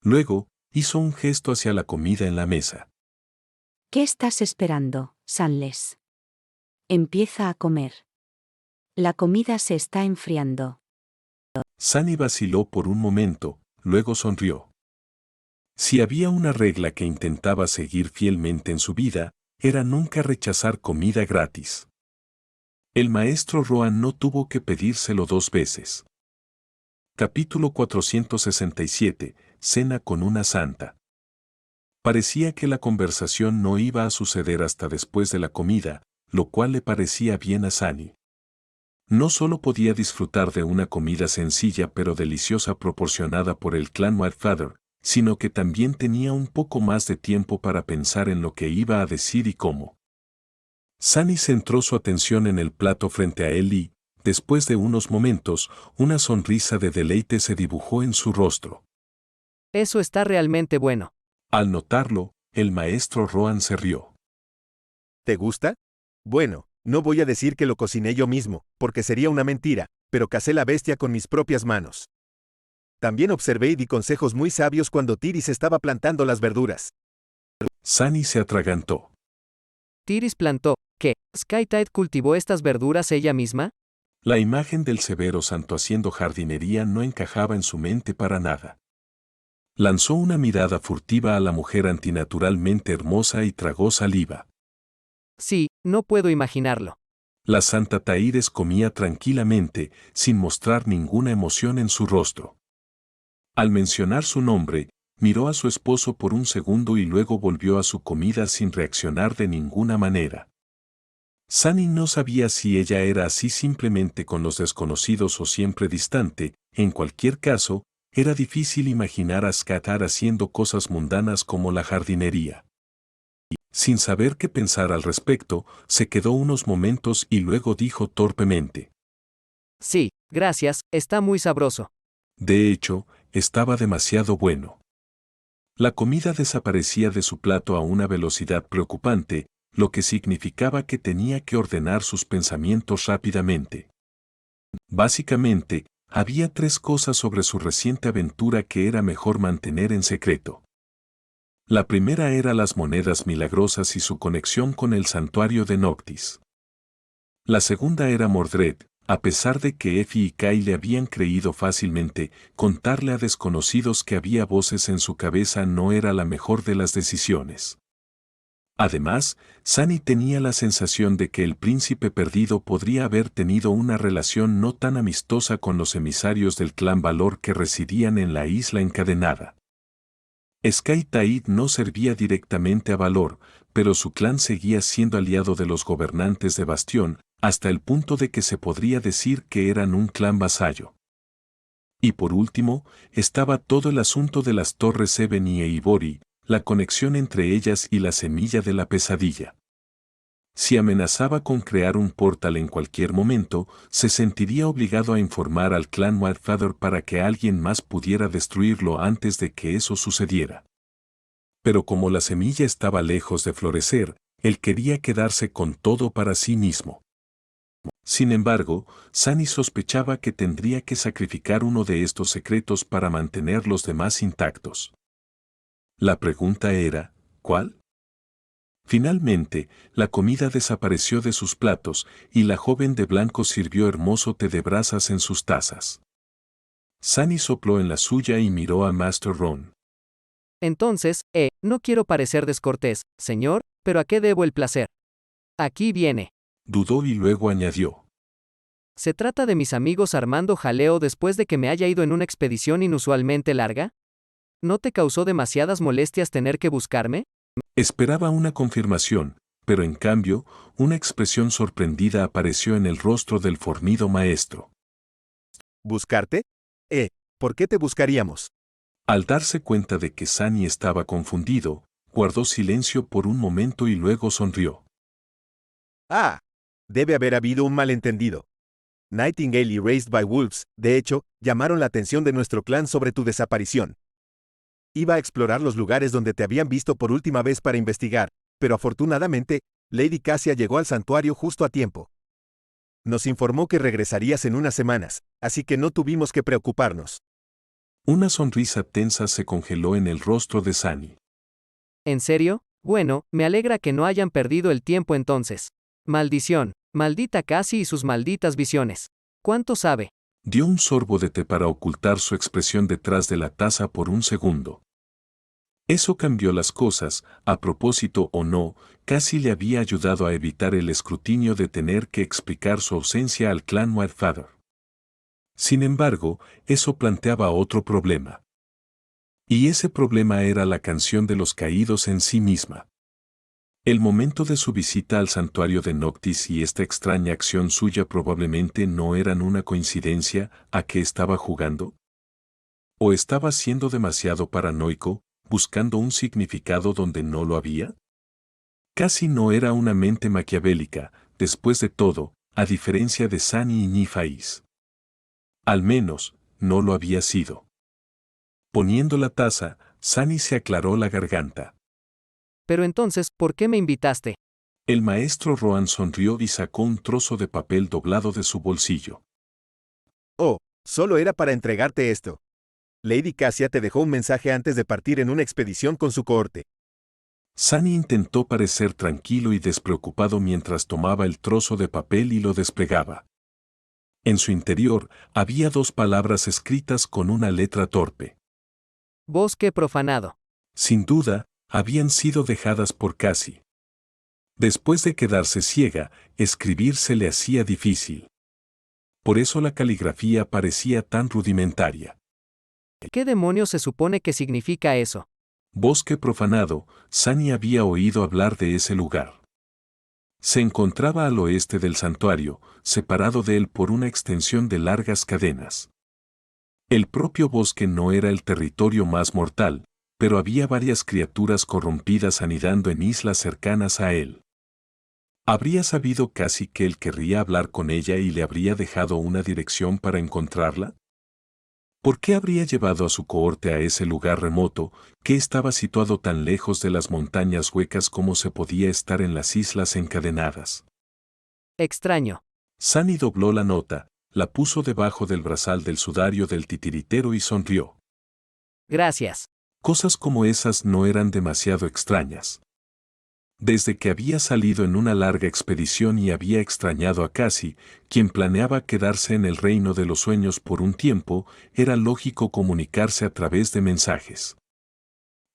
Luego, hizo un gesto hacia la comida en la mesa. ¿Qué estás esperando, Sanles? Empieza a comer. La comida se está enfriando. Sunny vaciló por un momento, luego sonrió. Si había una regla que intentaba seguir fielmente en su vida, era nunca rechazar comida gratis. El maestro Rohan no tuvo que pedírselo 2 veces. Capítulo 467. Cena con una santa. Parecía que la conversación no iba a suceder hasta después de la comida, lo cual le parecía bien a Sunny. No solo podía disfrutar de una comida sencilla pero deliciosa proporcionada por el clan Whitefather, sino que también tenía un poco más de tiempo para pensar en lo que iba a decir y cómo. Sunny centró su atención en el plato frente a él y, después de unos momentos, una sonrisa de deleite se dibujó en su rostro. Eso está realmente bueno. Al notarlo, el maestro Rohan se rió. ¿Te gusta? Bueno, no voy a decir que lo cociné yo mismo, porque sería una mentira, pero cacé la bestia con mis propias manos. También observé y di consejos muy sabios cuando Tiris estaba plantando las verduras. Sunny se atragantó. Tiris plantó, ¿qué? ¿Scathach cultivó estas verduras ella misma? La imagen del severo santo haciendo jardinería no encajaba en su mente para nada. Lanzó una mirada furtiva a la mujer antinaturalmente hermosa y tragó saliva. Sí, no puedo imaginarlo. La Santa Taídes comía tranquilamente, sin mostrar ninguna emoción en su rostro. Al mencionar su nombre, miró a su esposo por un segundo y luego volvió a su comida sin reaccionar de ninguna manera. Sunny no sabía si ella era así simplemente con los desconocidos o siempre distante. En cualquier caso, era difícil imaginar a Scathach haciendo cosas mundanas como la jardinería. Sin saber qué pensar al respecto, se quedó unos momentos y luego dijo torpemente. Sí, gracias, está muy sabroso. De hecho, estaba demasiado bueno. La comida desaparecía de su plato a una velocidad preocupante, lo que significaba que tenía que ordenar sus pensamientos rápidamente. Básicamente, había 3 cosas sobre su reciente aventura que era mejor mantener en secreto. La primera era las monedas milagrosas y su conexión con el santuario de Noctis. La segunda era Mordred, a pesar de que Effie y Kai le habían creído fácilmente, contarle a desconocidos que había voces en su cabeza no era la mejor de las decisiones. Además, Sunny tenía la sensación de que el príncipe perdido podría haber tenido una relación no tan amistosa con los emisarios del clan Valor que residían en la isla encadenada. Sky Taid no servía directamente a Valor, pero su clan seguía siendo aliado de los gobernantes de Bastión, hasta el punto de que se podría decir que eran un clan vasallo. Y por último, estaba todo el asunto de las torres Ebony e Ivory, la conexión entre ellas y la semilla de la pesadilla. Si amenazaba con crear un portal en cualquier momento, se sentiría obligado a informar al clan Wildfeather para que alguien más pudiera destruirlo antes de que eso sucediera. Pero como la semilla estaba lejos de florecer, él quería quedarse con todo para sí mismo. Sin embargo, Sunny sospechaba que tendría que sacrificar uno de estos secretos para mantener los demás intactos. La pregunta era, ¿cuál? Finalmente, la comida desapareció de sus platos y la joven de blanco sirvió hermoso té de brasas en sus tazas. Sunny sopló en la suya y miró a Master Ron. Entonces, no quiero parecer descortés, señor, pero ¿a qué debo el placer? Aquí viene. Dudó y luego añadió. ¿Se trata de mis amigos armando jaleo después de que me haya ido en una expedición inusualmente larga? ¿No te causó demasiadas molestias tener que buscarme? Esperaba una confirmación, pero en cambio, una expresión sorprendida apareció en el rostro del fornido maestro. ¿Buscarte? ¿Por qué te buscaríamos? Al darse cuenta de que Sunny estaba confundido, guardó silencio por un momento y luego sonrió. Ah, debe haber habido un malentendido. Nightingale y Raised by Wolves, de hecho, llamaron la atención de nuestro clan sobre tu desaparición. Iba a explorar los lugares donde te habían visto por última vez para investigar, pero afortunadamente, Lady Cassia llegó al santuario justo a tiempo. Nos informó que regresarías en unas semanas, así que no tuvimos que preocuparnos. Una sonrisa tensa se congeló en el rostro de Sunny. ¿En serio? Bueno, me alegra que no hayan perdido el tiempo entonces. Maldición, maldita Cassie y sus malditas visiones. ¿Cuánto sabe? Dio un sorbo de té para ocultar su expresión detrás de la taza por un segundo. Eso cambió las cosas, a propósito o no, Cassie le había ayudado a evitar el escrutinio de tener que explicar su ausencia al clan Wildfeather. Sin embargo, eso planteaba otro problema. Y ese problema era la canción de los caídos en sí misma. El momento de su visita al santuario de Noctis y esta extraña acción suya probablemente no eran una coincidencia. ¿A qué estaba jugando? ¿O estaba siendo demasiado paranoico, buscando un significado donde no lo había? Casi no era una mente maquiavélica, después de todo, a diferencia de Sunny y Nifais. Al menos, no lo había sido. Poniendo la taza, Sunny se aclaró la garganta. Pero entonces, ¿por qué me invitaste? El maestro Rohan sonrió y sacó un trozo de papel doblado de su bolsillo. Oh, solo era para entregarte esto. Lady Cassia te dejó un mensaje antes de partir en una expedición con su cohorte. Sunny intentó parecer tranquilo y despreocupado mientras tomaba el trozo de papel y lo desplegaba. En su interior había 2 palabras escritas con una letra torpe. Bosque profanado. Sin duda, habían sido dejadas por Cassie. Después de quedarse ciega, escribir se le hacía difícil. Por eso la caligrafía parecía tan rudimentaria. ¿Qué demonios se supone que significa eso? Bosque profanado, Sunny había oído hablar de ese lugar. Se encontraba al oeste del santuario, separado de él por una extensión de largas cadenas. El propio bosque no era el territorio más mortal, pero había varias criaturas corrompidas anidando en islas cercanas a él. ¿Habría sabido Cassie que él querría hablar con ella y le habría dejado una dirección para encontrarla? ¿Por qué habría llevado a su cohorte a ese lugar remoto, que estaba situado tan lejos de las montañas huecas como se podía estar en las islas encadenadas? Extraño. Sunny dobló la nota, la puso debajo del brazal del sudario del titiritero y sonrió. Gracias. Cosas como esas no eran demasiado extrañas. Desde que había salido en una larga expedición y había extrañado a Cassie, quien planeaba quedarse en el reino de los sueños por un tiempo, era lógico comunicarse a través de mensajes.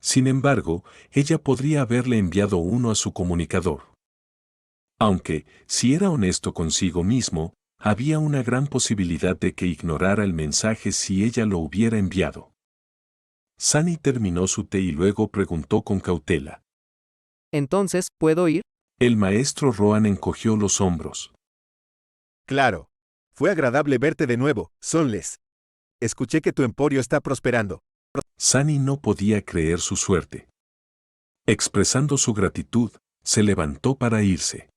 Sin embargo, ella podría haberle enviado uno a su comunicador. Aunque, si era honesto consigo mismo, había una gran posibilidad de que ignorara el mensaje si ella lo hubiera enviado. Sunny terminó su té y luego preguntó con cautela. Entonces, ¿puedo ir? El maestro Rohan encogió los hombros. Claro. Fue agradable verte de nuevo, Sonles. Escuché que tu emporio está prosperando. Sunny no podía creer su suerte. Expresando su gratitud, se levantó para irse.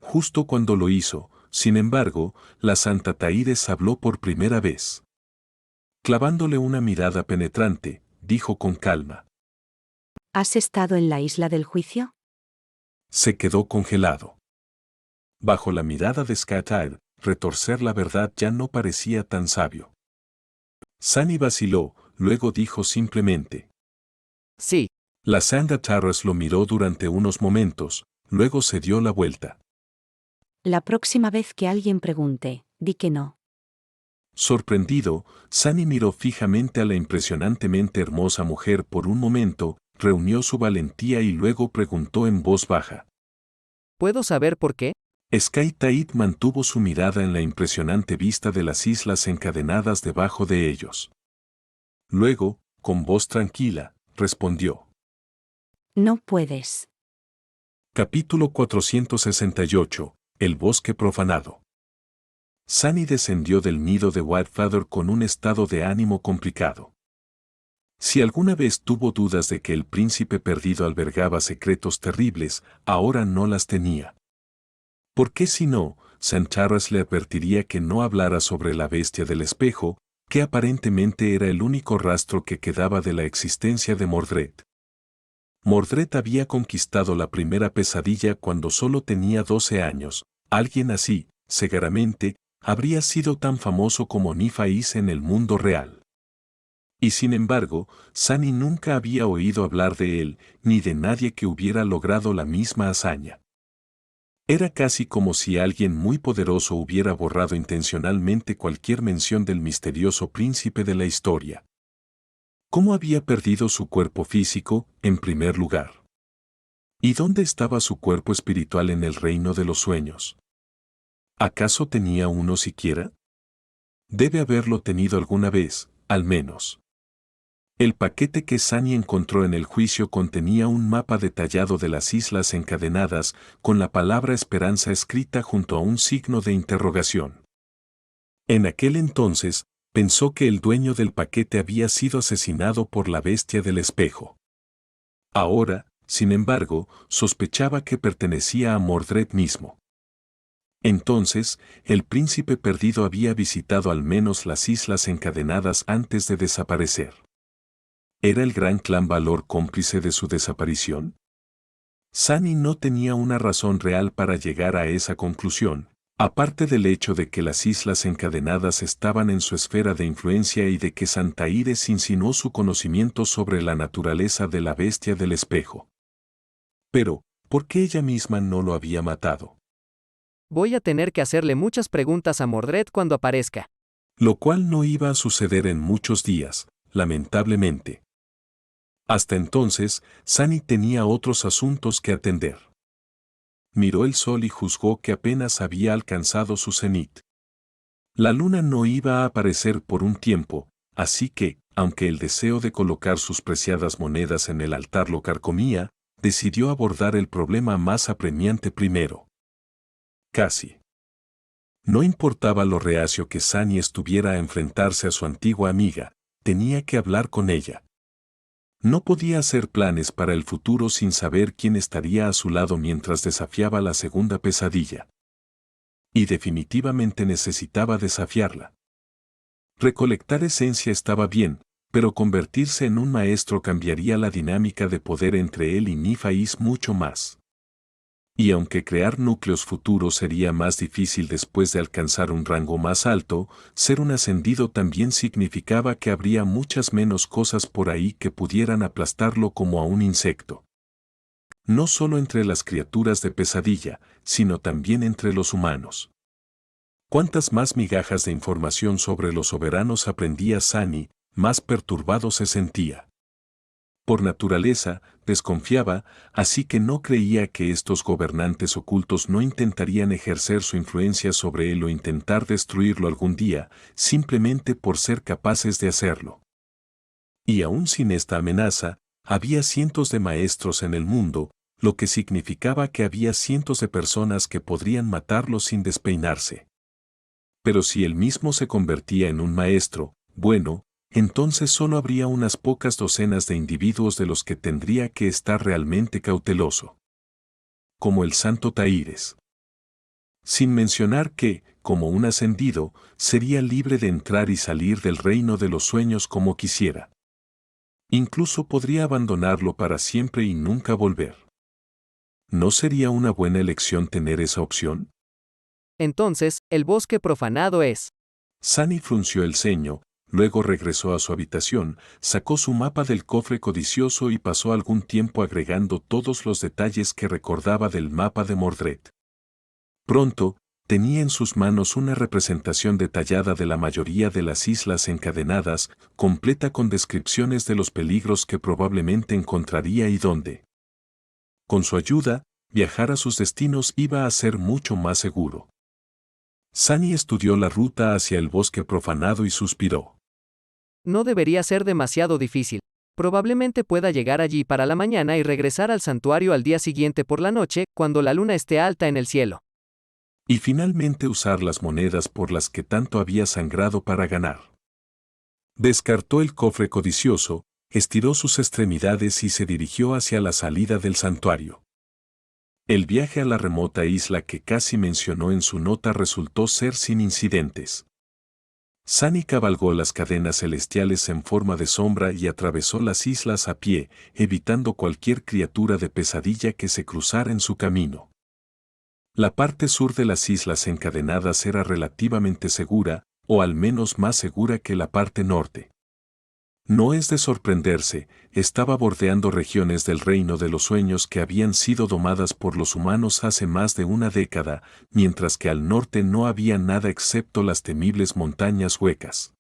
Justo cuando lo hizo, sin embargo, la Santa Taídes habló por primera vez. Clavándole una mirada penetrante, dijo con calma. ¿Has estado en la isla del juicio? Se quedó congelado. Bajo la mirada de Skatar, retorcer la verdad ya no parecía tan sabio. Sunny vaciló, luego dijo simplemente. Sí. La Santa Taras lo miró durante unos momentos, luego se dio la vuelta. La próxima vez que alguien pregunte, di que no. Sorprendido, Sunny miró fijamente a la impresionantemente hermosa mujer por un momento, reunió su valentía y luego preguntó en voz baja. ¿Puedo saber por qué? Sky Taid mantuvo su mirada en la impresionante vista de las islas encadenadas debajo de ellos. Luego, con voz tranquila, respondió. No puedes. Capítulo 468. El bosque profanado. Sunny descendió del nido de Whitefeather con un estado de ánimo complicado. Si alguna vez tuvo dudas de que el príncipe perdido albergaba secretos terribles, ahora no las tenía. ¿Por qué si no, Sancharas le advertiría que no hablara sobre la bestia del espejo, que aparentemente era el único rastro que quedaba de la existencia de Mordred? Mordred había conquistado la primera pesadilla cuando solo tenía 12 años. Alguien así, seguramente, habría sido tan famoso como Nifais en el mundo real. Y sin embargo, Sunny nunca había oído hablar de él, ni de nadie que hubiera logrado la misma hazaña. Era casi como si alguien muy poderoso hubiera borrado intencionalmente cualquier mención del misterioso príncipe de la historia. ¿Cómo había perdido su cuerpo físico, en primer lugar? ¿Y dónde estaba su cuerpo espiritual en el reino de los sueños? ¿Acaso tenía uno siquiera? Debe haberlo tenido alguna vez, al menos. El paquete que Sunny encontró en el juicio contenía un mapa detallado de las islas encadenadas, con la palabra esperanza escrita junto a un signo de interrogación. En aquel entonces, pensó que el dueño del paquete había sido asesinado por la bestia del espejo. Ahora, sin embargo, sospechaba que pertenecía a Mordred mismo. Entonces, el príncipe perdido había visitado al menos las islas encadenadas antes de desaparecer. ¿Era el gran clan Valor cómplice de su desaparición? Sunny no tenía una razón real para llegar a esa conclusión, aparte del hecho de que las islas encadenadas estaban en su esfera de influencia y de que Santa Iris insinuó su conocimiento sobre la naturaleza de la bestia del espejo. Pero, ¿por qué ella misma no lo había matado? Voy a tener que hacerle muchas preguntas a Mordred cuando aparezca. Lo cual no iba a suceder en muchos días, lamentablemente. Hasta entonces, Sunny tenía otros asuntos que atender. Miró el sol y juzgó que apenas había alcanzado su cenit. La luna no iba a aparecer por un tiempo, así que, aunque el deseo de colocar sus preciadas monedas en el altar lo carcomía, decidió abordar el problema más apremiante primero. Casi. No importaba lo reacio que Sunny estuviera a enfrentarse a su antigua amiga, tenía que hablar con ella. No podía hacer planes para el futuro sin saber quién estaría a su lado mientras desafiaba la segunda pesadilla. Y definitivamente necesitaba desafiarla. Recolectar esencia estaba bien, pero convertirse en un maestro cambiaría la dinámica de poder entre él y Nifais mucho más. Y aunque crear núcleos futuros sería más difícil después de alcanzar un rango más alto, ser un ascendido también significaba que habría muchas menos cosas por ahí que pudieran aplastarlo como a un insecto. No solo entre las criaturas de pesadilla, sino también entre los humanos. Cuantas más migajas de información sobre los soberanos aprendía Sunny, más perturbado se sentía. Por naturaleza, desconfiaba, así que no creía que estos gobernantes ocultos no intentarían ejercer su influencia sobre él o intentar destruirlo algún día, simplemente por ser capaces de hacerlo. Y aún sin esta amenaza, había cientos de maestros en el mundo, lo que significaba que había cientos de personas que podrían matarlo sin despeinarse. Pero si él mismo se convertía en un maestro, bueno, entonces solo habría unas pocas docenas de individuos de los que tendría que estar realmente cauteloso. Como el santo Taíres. Sin mencionar que, como un ascendido, sería libre de entrar y salir del reino de los sueños como quisiera. Incluso podría abandonarlo para siempre y nunca volver. ¿No sería una buena elección tener esa opción? Entonces, el bosque profanado es. Sunny frunció el ceño. Luego regresó a su habitación, sacó su mapa del cofre codicioso y pasó algún tiempo agregando todos los detalles que recordaba del mapa de Mordred. Pronto, tenía en sus manos una representación detallada de la mayoría de las islas encadenadas, completa con descripciones de los peligros que probablemente encontraría y dónde. Con su ayuda, viajar a sus destinos iba a ser mucho más seguro. Sunny estudió la ruta hacia el bosque profanado y suspiró. No debería ser demasiado difícil. Probablemente pueda llegar allí para la mañana y regresar al santuario al día siguiente por la noche, cuando la luna esté alta en el cielo. Y finalmente usar las monedas por las que tanto había sangrado para ganar. Descartó el cofre codicioso, estiró sus extremidades y se dirigió hacia la salida del santuario. El viaje a la remota isla que casi mencionó en su nota resultó ser sin incidentes. Sunny cabalgó las cadenas celestiales en forma de sombra y atravesó las islas a pie, evitando cualquier criatura de pesadilla que se cruzara en su camino. La parte sur de las islas encadenadas era relativamente segura, o al menos más segura que la parte norte. No es de sorprenderse, estaba bordeando regiones del reino de los sueños que habían sido domadas por los humanos hace más de una década, mientras que al norte no había nada excepto las temibles montañas huecas.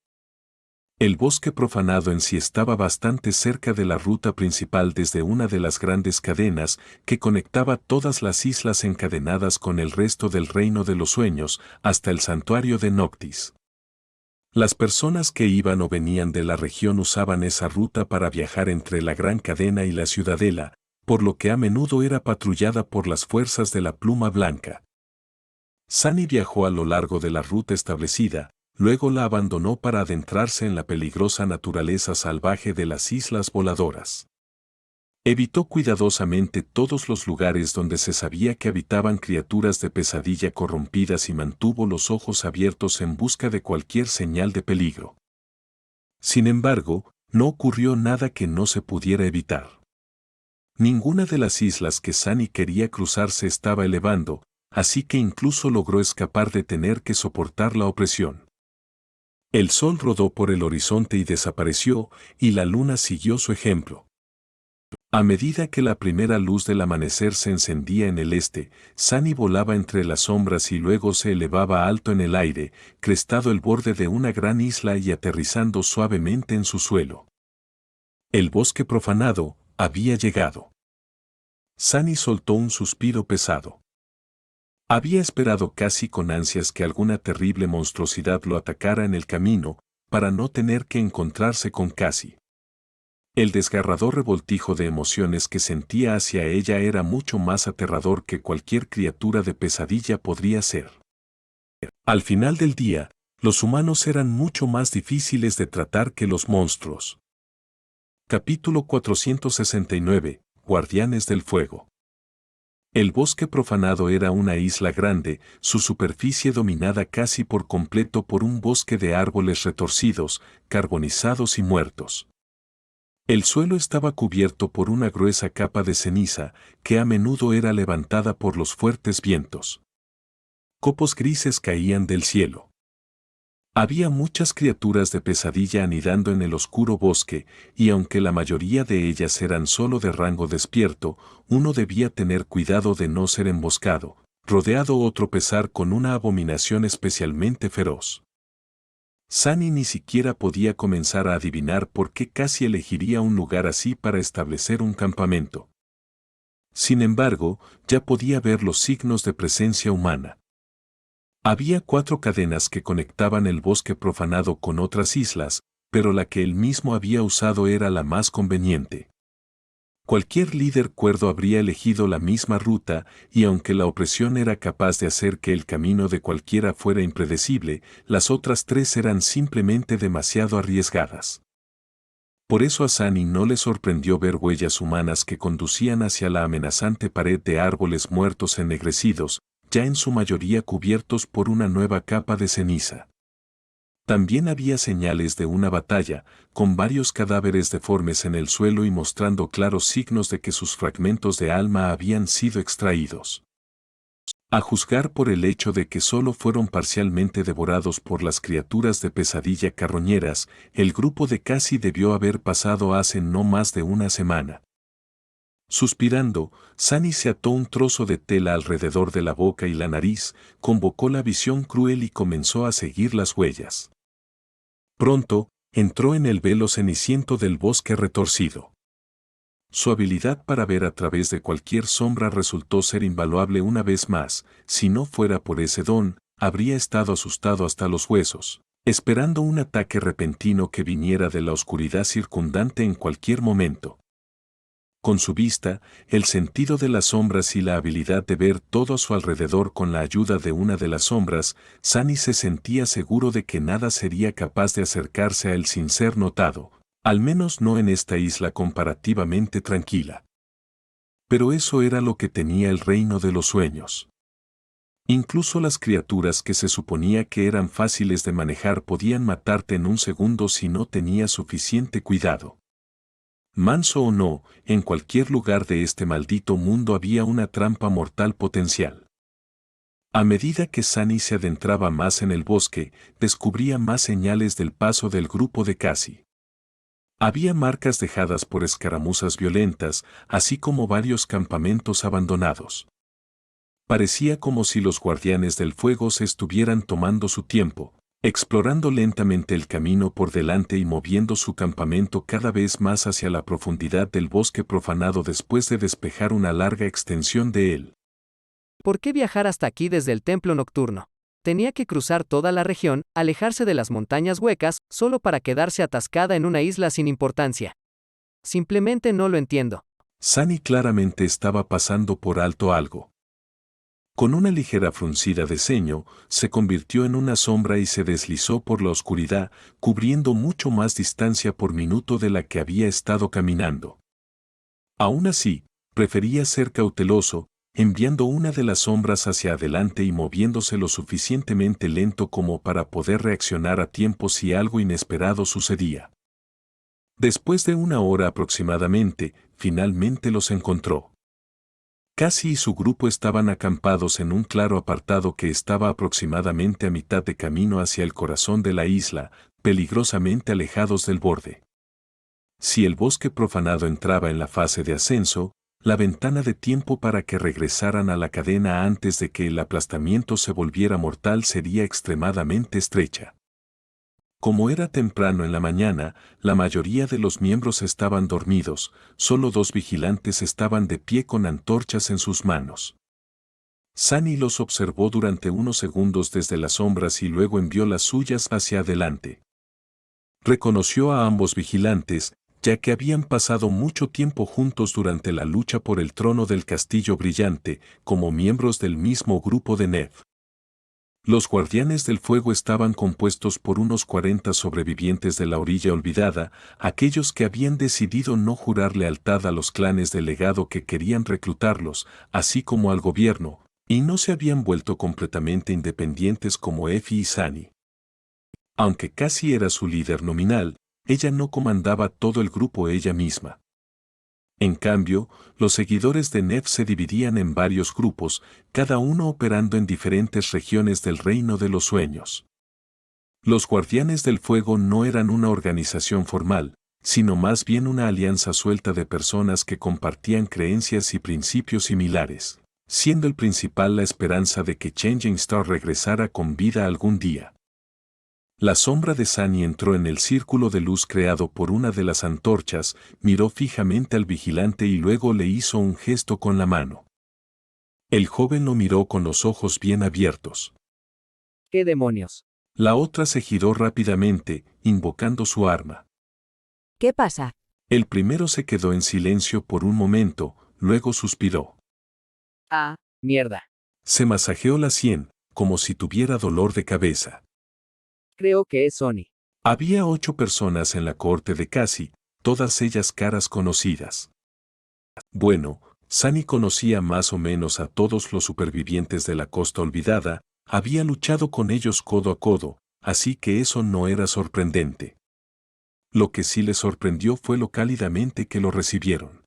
El bosque profanado en sí estaba bastante cerca de la ruta principal desde una de las grandes cadenas que conectaba todas las islas encadenadas con el resto del reino de los sueños hasta el santuario de Noctis. Las personas que iban o venían de la región usaban esa ruta para viajar entre la gran cadena y la ciudadela, por lo que a menudo era patrullada por las fuerzas de la Pluma Blanca. Sunny viajó a lo largo de la ruta establecida, luego la abandonó para adentrarse en la peligrosa naturaleza salvaje de las Islas Voladoras. Evitó cuidadosamente todos los lugares donde se sabía que habitaban criaturas de pesadilla corrompidas y mantuvo los ojos abiertos en busca de cualquier señal de peligro. Sin embargo, no ocurrió nada que no se pudiera evitar. Ninguna de las islas que Sunny quería cruzar se estaba elevando, así que incluso logró escapar de tener que soportar la opresión. El sol rodó por el horizonte y desapareció, y la luna siguió su ejemplo. A medida que la primera luz del amanecer se encendía en el este, Sunny volaba entre las sombras y luego se elevaba alto en el aire, crestado el borde de una gran isla y aterrizando suavemente en su suelo. El bosque profanado había llegado. Sunny soltó un suspiro pesado. Había esperado casi con ansias que alguna terrible monstruosidad lo atacara en el camino, para no tener que encontrarse con Cassie. El desgarrador revoltijo de emociones que sentía hacia ella era mucho más aterrador que cualquier criatura de pesadilla podría ser. Al final del día, los humanos eran mucho más difíciles de tratar que los monstruos. Capítulo 469. Guardianes del Fuego. El bosque profanado era una isla grande, su superficie dominada casi por completo por un bosque de árboles retorcidos, carbonizados y muertos. El suelo estaba cubierto por una gruesa capa de ceniza, que a menudo era levantada por los fuertes vientos. Copos grises caían del cielo. Había muchas criaturas de pesadilla anidando en el oscuro bosque, y aunque la mayoría de ellas eran solo de rango despierto, uno debía tener cuidado de no ser emboscado, rodeado o tropezar con una abominación especialmente feroz. Sunny ni siquiera podía comenzar a adivinar por qué Cassie elegiría un lugar así para establecer un campamento. Sin embargo, ya podía ver los signos de presencia humana. Había 4 cadenas que conectaban el bosque profanado con otras islas, pero la que él mismo había usado era la más conveniente. Cualquier líder cuerdo habría elegido la misma ruta, y aunque la opresión era capaz de hacer que el camino de cualquiera fuera impredecible, las otras 3 eran simplemente demasiado arriesgadas. Por eso a Sunny no le sorprendió ver huellas humanas que conducían hacia la amenazante pared de árboles muertos ennegrecidos, ya en su mayoría cubiertos por una nueva capa de ceniza. También había señales de una batalla, con varios cadáveres deformes en el suelo y mostrando claros signos de que sus fragmentos de alma habían sido extraídos. A juzgar por el hecho de que solo fueron parcialmente devorados por las criaturas de pesadilla carroñeras, el grupo de Cassie debió haber pasado hace no más de una semana. Suspirando, Sunny se ató un trozo de tela alrededor de la boca y la nariz, convocó la visión cruel y comenzó a seguir las huellas. Pronto, entró en el velo ceniciento del bosque retorcido. Su habilidad para ver a través de cualquier sombra resultó ser invaluable una vez más. Si no fuera por ese don, habría estado asustado hasta los huesos, esperando un ataque repentino que viniera de la oscuridad circundante en cualquier momento. Con su vista, el sentido de las sombras y la habilidad de ver todo a su alrededor con la ayuda de una de las sombras, Sunny se sentía seguro de que nada sería capaz de acercarse a él sin ser notado, al menos no en esta isla comparativamente tranquila. Pero eso era lo que tenía el reino de los sueños. Incluso las criaturas que se suponía que eran fáciles de manejar podían matarte en un segundo si no tenías suficiente cuidado. Manso o no, en cualquier lugar de este maldito mundo había una trampa mortal potencial. A medida que Sunny se adentraba más en el bosque, descubría más señales del paso del grupo de Cassie. Había marcas dejadas por escaramuzas violentas, así como varios campamentos abandonados. Parecía como si los guardianes del fuego se estuvieran tomando su tiempo, explorando lentamente el camino por delante y moviendo su campamento cada vez más hacia la profundidad del bosque profanado después de despejar una larga extensión de él. ¿Por qué viajar hasta aquí desde el templo nocturno? Tenía que cruzar toda la región, alejarse de las montañas huecas, solo para quedarse atascada en una isla sin importancia. Simplemente no lo entiendo. Sunny claramente estaba pasando por alto algo. Con una ligera fruncida de ceño, se convirtió en una sombra y se deslizó por la oscuridad, cubriendo mucho más distancia por minuto de la que había estado caminando. Aún así, prefería ser cauteloso, enviando una de las sombras hacia adelante y moviéndose lo suficientemente lento como para poder reaccionar a tiempo si algo inesperado sucedía. Después de una hora aproximadamente, finalmente los encontró. Cassie y su grupo estaban acampados en un claro apartado que estaba aproximadamente a mitad de camino hacia el corazón de la isla, peligrosamente alejados del borde. Si el bosque profanado entraba en la fase de ascenso, la ventana de tiempo para que regresaran a la cadena antes de que el aplastamiento se volviera mortal sería extremadamente estrecha. Como era temprano en la mañana, la mayoría de los miembros estaban dormidos, solo 2 vigilantes estaban de pie con antorchas en sus manos. Sunny los observó durante unos segundos desde las sombras y luego envió las suyas hacia adelante. Reconoció a ambos vigilantes, ya que habían pasado mucho tiempo juntos durante la lucha por el trono del Castillo Brillante, como miembros del mismo grupo de Ned. Los guardianes del fuego estaban compuestos por unos 40 sobrevivientes de la orilla olvidada, aquellos que habían decidido no jurar lealtad a los clanes del legado que querían reclutarlos, así como al gobierno, y no se habían vuelto completamente independientes como Effie y Sunny. Aunque Cassie era su líder nominal, ella no comandaba todo el grupo ella misma. En cambio, los seguidores de Nef se dividían en varios grupos, cada uno operando en diferentes regiones del reino de los sueños. Los Guardianes del Fuego no eran una organización formal, sino más bien una alianza suelta de personas que compartían creencias y principios similares, siendo el principal la esperanza de que Changing Star regresara con vida algún día. La sombra de Sunny entró en el círculo de luz creado por una de las antorchas, miró fijamente al vigilante y luego le hizo un gesto con la mano. El joven lo miró con los ojos bien abiertos. ¿Qué demonios? La otra se giró rápidamente, invocando su arma. ¿Qué pasa? El primero se quedó en silencio por un momento, luego suspiró. Ah, mierda. Se masajeó la sien, como si tuviera dolor de cabeza. Creo que es Sonny. Había 8 personas en la corte de Cassie, todas ellas caras conocidas. Bueno, Sunny conocía más o menos a todos los supervivientes de la Costa Olvidada, había luchado con ellos codo a codo, así que eso no era sorprendente. Lo que sí le sorprendió fue lo cálidamente que lo recibieron.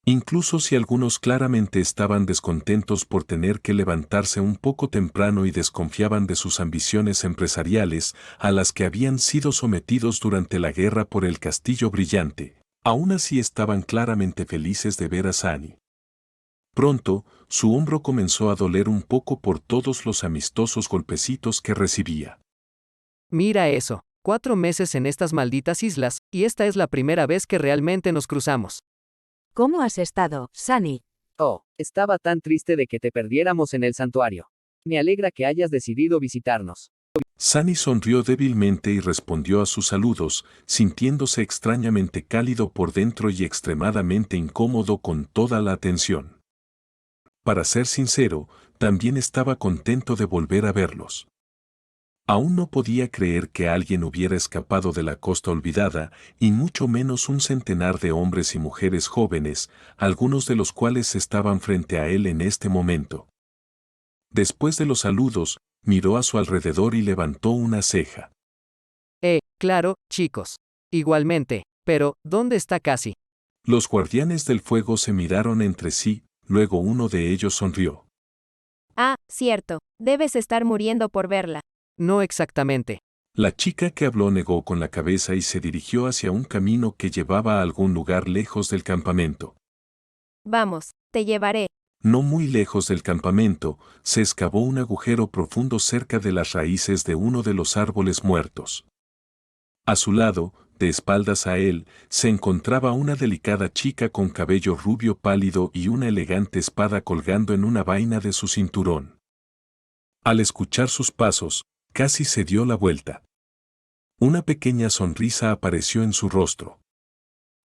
Incluso si algunos claramente estaban descontentos por tener que levantarse un poco temprano y desconfiaban de sus ambiciones empresariales, a las que habían sido sometidos durante la guerra por el Castillo Brillante, aún así estaban claramente felices de ver a Sunny. Pronto, su hombro comenzó a doler un poco por todos los amistosos golpecitos que recibía. Mira eso, 4 meses en estas malditas islas, y esta es la primera vez que realmente nos cruzamos. ¿Cómo has estado, Sunny? Oh, estaba tan triste de que te perdiéramos en el santuario. Me alegra que hayas decidido visitarnos. Sunny sonrió débilmente y respondió a sus saludos, sintiéndose extrañamente cálido por dentro y extremadamente incómodo con toda la atención. Para ser sincero, también estaba contento de volver a verlos. Aún no podía creer que alguien hubiera escapado de la Costa Olvidada, y mucho menos un centenar de hombres y mujeres jóvenes, algunos de los cuales estaban frente a él en este momento. Después de los saludos, miró a su alrededor y levantó una ceja. Claro, chicos. Igualmente, pero, ¿dónde está Cassie? Los Guardianes del Fuego se miraron entre sí, luego uno de ellos sonrió. Ah, cierto, debes estar muriendo por verla. No exactamente. La chica que habló negó con la cabeza y se dirigió hacia un camino que llevaba a algún lugar lejos del campamento. Vamos, te llevaré. No muy lejos del campamento, se excavó un agujero profundo cerca de las raíces de uno de los árboles muertos. A su lado, de espaldas a él, se encontraba una delicada chica con cabello rubio pálido y una elegante espada colgando en una vaina de su cinturón. Al escuchar sus pasos, Cassie se dio la vuelta. Una pequeña sonrisa apareció en su rostro.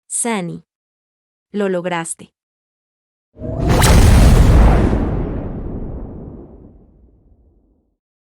Sunny. Lo lograste.